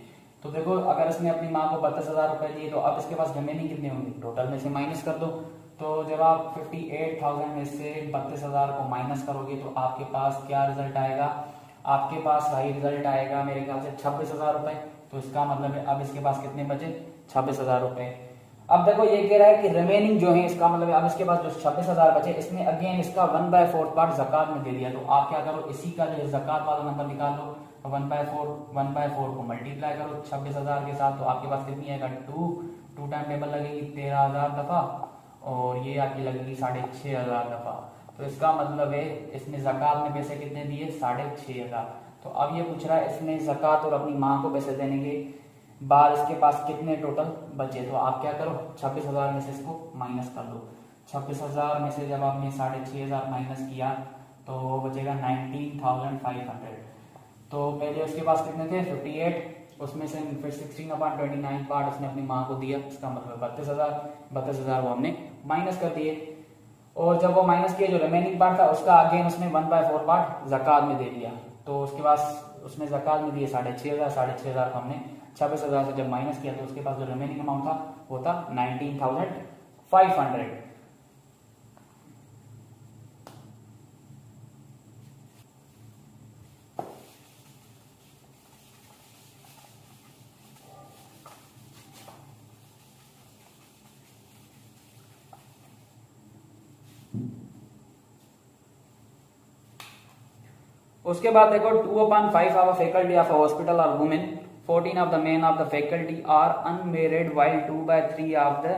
तो देखो अगर इसने अपनी माँ को 32,000 रुपए दिए तो अब इसके पास रिमेनिंग कितने होंगे, टोटल में से माइनस कर दो। तो जब आप 58,000 में से 32,000 को माइनस करोगे तो आपके पास क्या रिजल्ट आएगा, आपके पास वही रिजल्ट आएगा मेरे ख्याल से 26,000 रुपए। तो इसका मतलब है अब इसके पास कितने बचे 26,000 रुपए। अब देखो ये कह रहा है कि रिमेनिंग जो है, इसका मतलब अब इसके पास जो 26,000 बचे इसने अगेन इसका 1/4 पार्ट ज़कात में दे दिया। तो आप क्या करो, इसी का जो ज़कात वाला नंबर निकाल लो। तो 1/4 को मल्टीप्लाई करो 26,000 के साथ, तो आपके पास कितनी आएगा 2 टाइम टेबल लगेगी 13,000 दफा और ये आपकी लगेगी 6,500 दफा। तो इसका मतलब है इसने ज़कात में पैसे कितने दिए 6,500। तो अब ये पूछ रहा है इसने ज़कात और अपनी माँ को पैसे देने के बाद इसके पास कितने टोटल बचे। तो आप क्या करो 26,000 में से इसको माइनस कर लो। 26,000 में से जब आपने 6,500 माइनस किया तो वो बचेगा 19,500। तो पहले उसके पास कितने थे 58, उसमें से फिर 16/29 पार्ट उसने अपनी माँ को दिया, इसका मतलब 32,000 वो हमने माइनस कर दिए। और जब वो माइनस किया जो रिमेनिंग पार्ट था उसका अगेन उसने 1/4 पार्ट ज़कात में दे दिया। तो उसके पास उसने ज़कात में दिए 6,500 को हमने 26,000 से जब माइनस किया तो उसके पास जो रिमेनिंग अमाउंट था वो था 19,500। उसके बाद देखो 2/5 of faculty of hospital are women, 14 of the men of the faculty are unmarried while 2/3 of the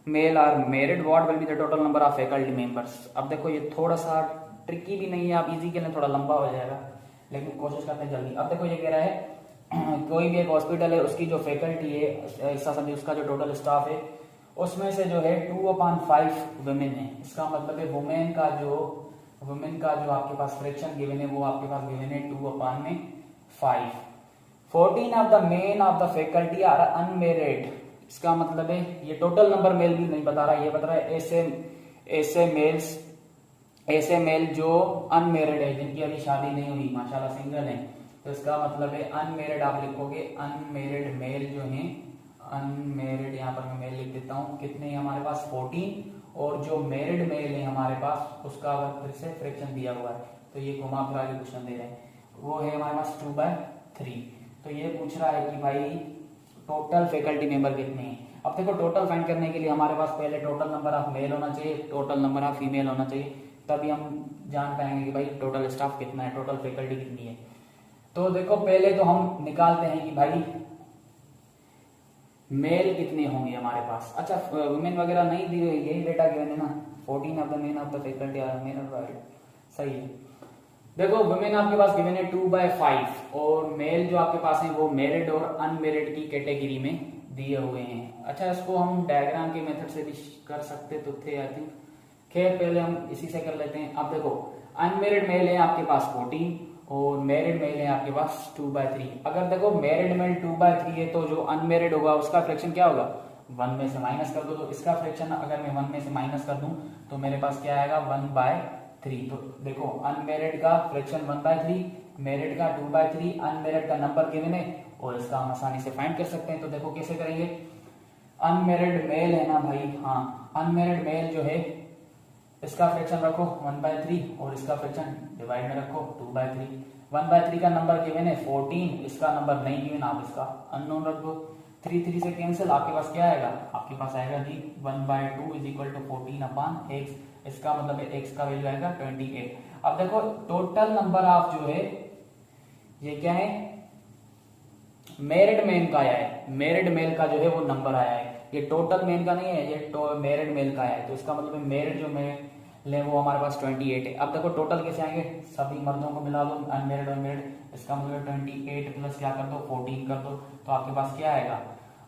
male are married. What will be the total number of faculty members? अब देखो ये थोड़ा सा ट्रिकी भी नहीं है, आप इजी के लिए थोड़ा लंबा हो जाएगा लेकिन कोशिश करते हैं जल्दी। अब देखो ये कह रहा है कोई भी एक हॉस्पिटल है उसकी जो फैकल्टी है ऐसा समझिए उसका जो टोटल स्टाफ है उसमें से जो है 2/5 वुमेन है। इसका मतलब है वुमेन का जो आपके पास फ्रैक्शन गिवन है वो आपके पास गिवन है 2/5। 14 of the men of the faculty are unmarried, इसका मतलब है ये टोटल नंबर मेल भी नहीं बता रहा, ये बता रहा है ऐसे मेल जो अनमेरिड है जिनकी अभी शादी नहीं हुई माशाल्लाह सिंगल है। तो इसका मतलब है अनमेरिड आप लिखोगे अनमेरिड मेल जो है अनमेरिड, यहाँ पर मैं मेल लिख देता हूँ कितने हमारे पास 14 और जो मेरिड मेल है हमारे पास उसका फिर से फ्रैक्शन दिया हुआ है। तो ये घुमा फिरा के क्वेश्चन दे रहे हैं वो है हमारे पास 2/3। तो ये पूछ रहा है कि भाई टोटल फैकल्टी मेंबर कितने हैं। अब देखो टोटल फाइंड करने के लिए हमारे पास पहले टोटल नंबर ऑफ मेल होना चाहिए, टोटल नंबर ऑफ फीमेल होना चाहिए, तभी हम जान पाएंगे कि भाई टोटल स्टाफ कितना है, टोटल फैकल्टी कितनी है। तो देखो पहले तो हम निकालते हैं कि भाई मेल कितने होंगे हमारे पास। अच्छा वुमेन वगैरह नहीं दी हुई, यही डेटा गिवन है ना 14 of the men of the faculty are male, सही है। देखो वुमेन आपके पास गिवन है 2/5 और मेल जो आपके पास है वो मेरिड और अनमेरिड की कैटेगरी में दिए हुए हैं। अच्छा इसको हम डायग्राम के मेथड से भी कर सकते तो थे आई थिंक, खैर पहले हम इसी से कर लेते हैं। अब देखो अनमेरिड मेल है आपके पास 14 और मैरिड मेल है आपके पास 2/3। अगर देखो मैरिड मेल 2/3 है तो जो अनमेरिड होगा उसका फ्रैक्शन क्या होगा 1 में से माइनस कर दो। तो इसका फ्रैक्शन अगर मैं 1 में से माइनस कर दूं तो मेरे पास क्या आएगा 1/3। तो देखो अनमेरिड का फ्रैक्शन 1/3, मैरिड का 2/3, अनमेरिड का नंबर गिवन है और इसका हम आसानी से फाइंड कर सकते हैं। तो देखो कैसे करेंगे, अनमेरिड मेल है ना भाई, हाँ अनमेरिड मेल जो है इसका फ्रैक्शन रखो 1/3 और इसका फ्रैक्शन डिवाइड में रखो 2/3। 1/3 का नंबर गिवन है 14, इसका नंबर नहीं गिवन, आप इसका अननोन रख दो। 3 से कैंसिल, आपके पास क्या आएगा, आपके पास आएगा जी 1/2 इज इक्वल टू 14/x। इसका मतलब x का वैल्यू आएगा 28। अब देखो टोटल नंबर ऑफ जो है ये क्या है, मैरिड मैन का आया है, मैरिड मेल का जो है वो नंबर आया है, ये टोटल मैन का नहीं है, ये मैरिड मेल का आया है। तो इसका मतलब मैरिड जो मेल है वो हमारे पास 28 है। अब देखो टोटल कैसे आएंगे, सभी मर्दों को मिला दो, अनमेरिड और मैरिड, इसका मतलब 28 प्लस क्या कर दो 14 कर दो, तो आपके पास क्या आएगा,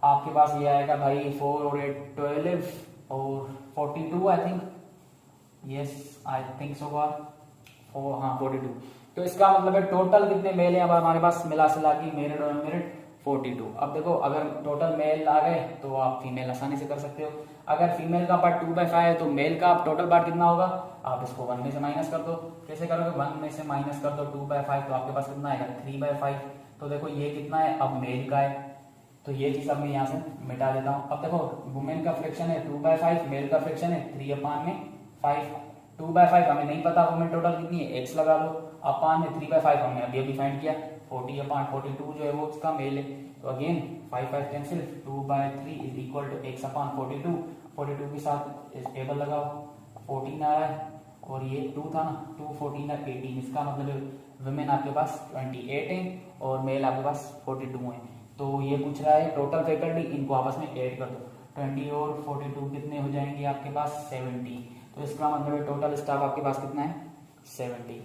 आपके पास ये आएगा भाई 4 और 8 12 और 42 I think, yes I think so हाँ 42। तो इसका मतलब है टोटल कितने मेल है अब हमारे पास मिला सिला की, मेरिड और अनमेरिड 42। अब देखो अगर टोटल मेल आ गए तो आप फीमेल आसानी से कर सकते हो। अगर फीमेल का पार्ट 2/5 है तो मेल का टोटल पार्ट कितना होगा, आप इसको 1 में से माइनस कर दो। कैसे करोगे, 1 में से माइनस कर दो 2/5, तो आपके पास कितना आएगा 3/5। तो देखो ये कितना है, अब मेल का है, तो ये चीज अब मैं यहाँ से मिटा देता हूँ। अब देखो वुमेन का फ्रैक्शन है 2/5, मेल का फ्रैक्शन है 3/5। 2/5 हमें नहीं पता वुमेन टोटल कितनी है, x लगा लो, अपान में 3/5 हमने अभी अभी फाइंड किया, 40/42 जो है वो उसका मेल है। तो again 5 cancel, 2/3 is equal to x/42। 42 के साथ इस टेबल लगाओ, 14 आ रहा है और ये 2 था ना, 2 14 है 18। इसका मतलब वुमेन आपके पास 28 है और मेल आपके पास 42 है। तो ये पूछ रहा है टोटल फैकल्टी, इनको आपस में ऐड कर दो, 20 और 42 कितने हो जाएंगे आपके पास 70। तो इसका मतलब टोटल स्टाफ आपके पास कितना है 70।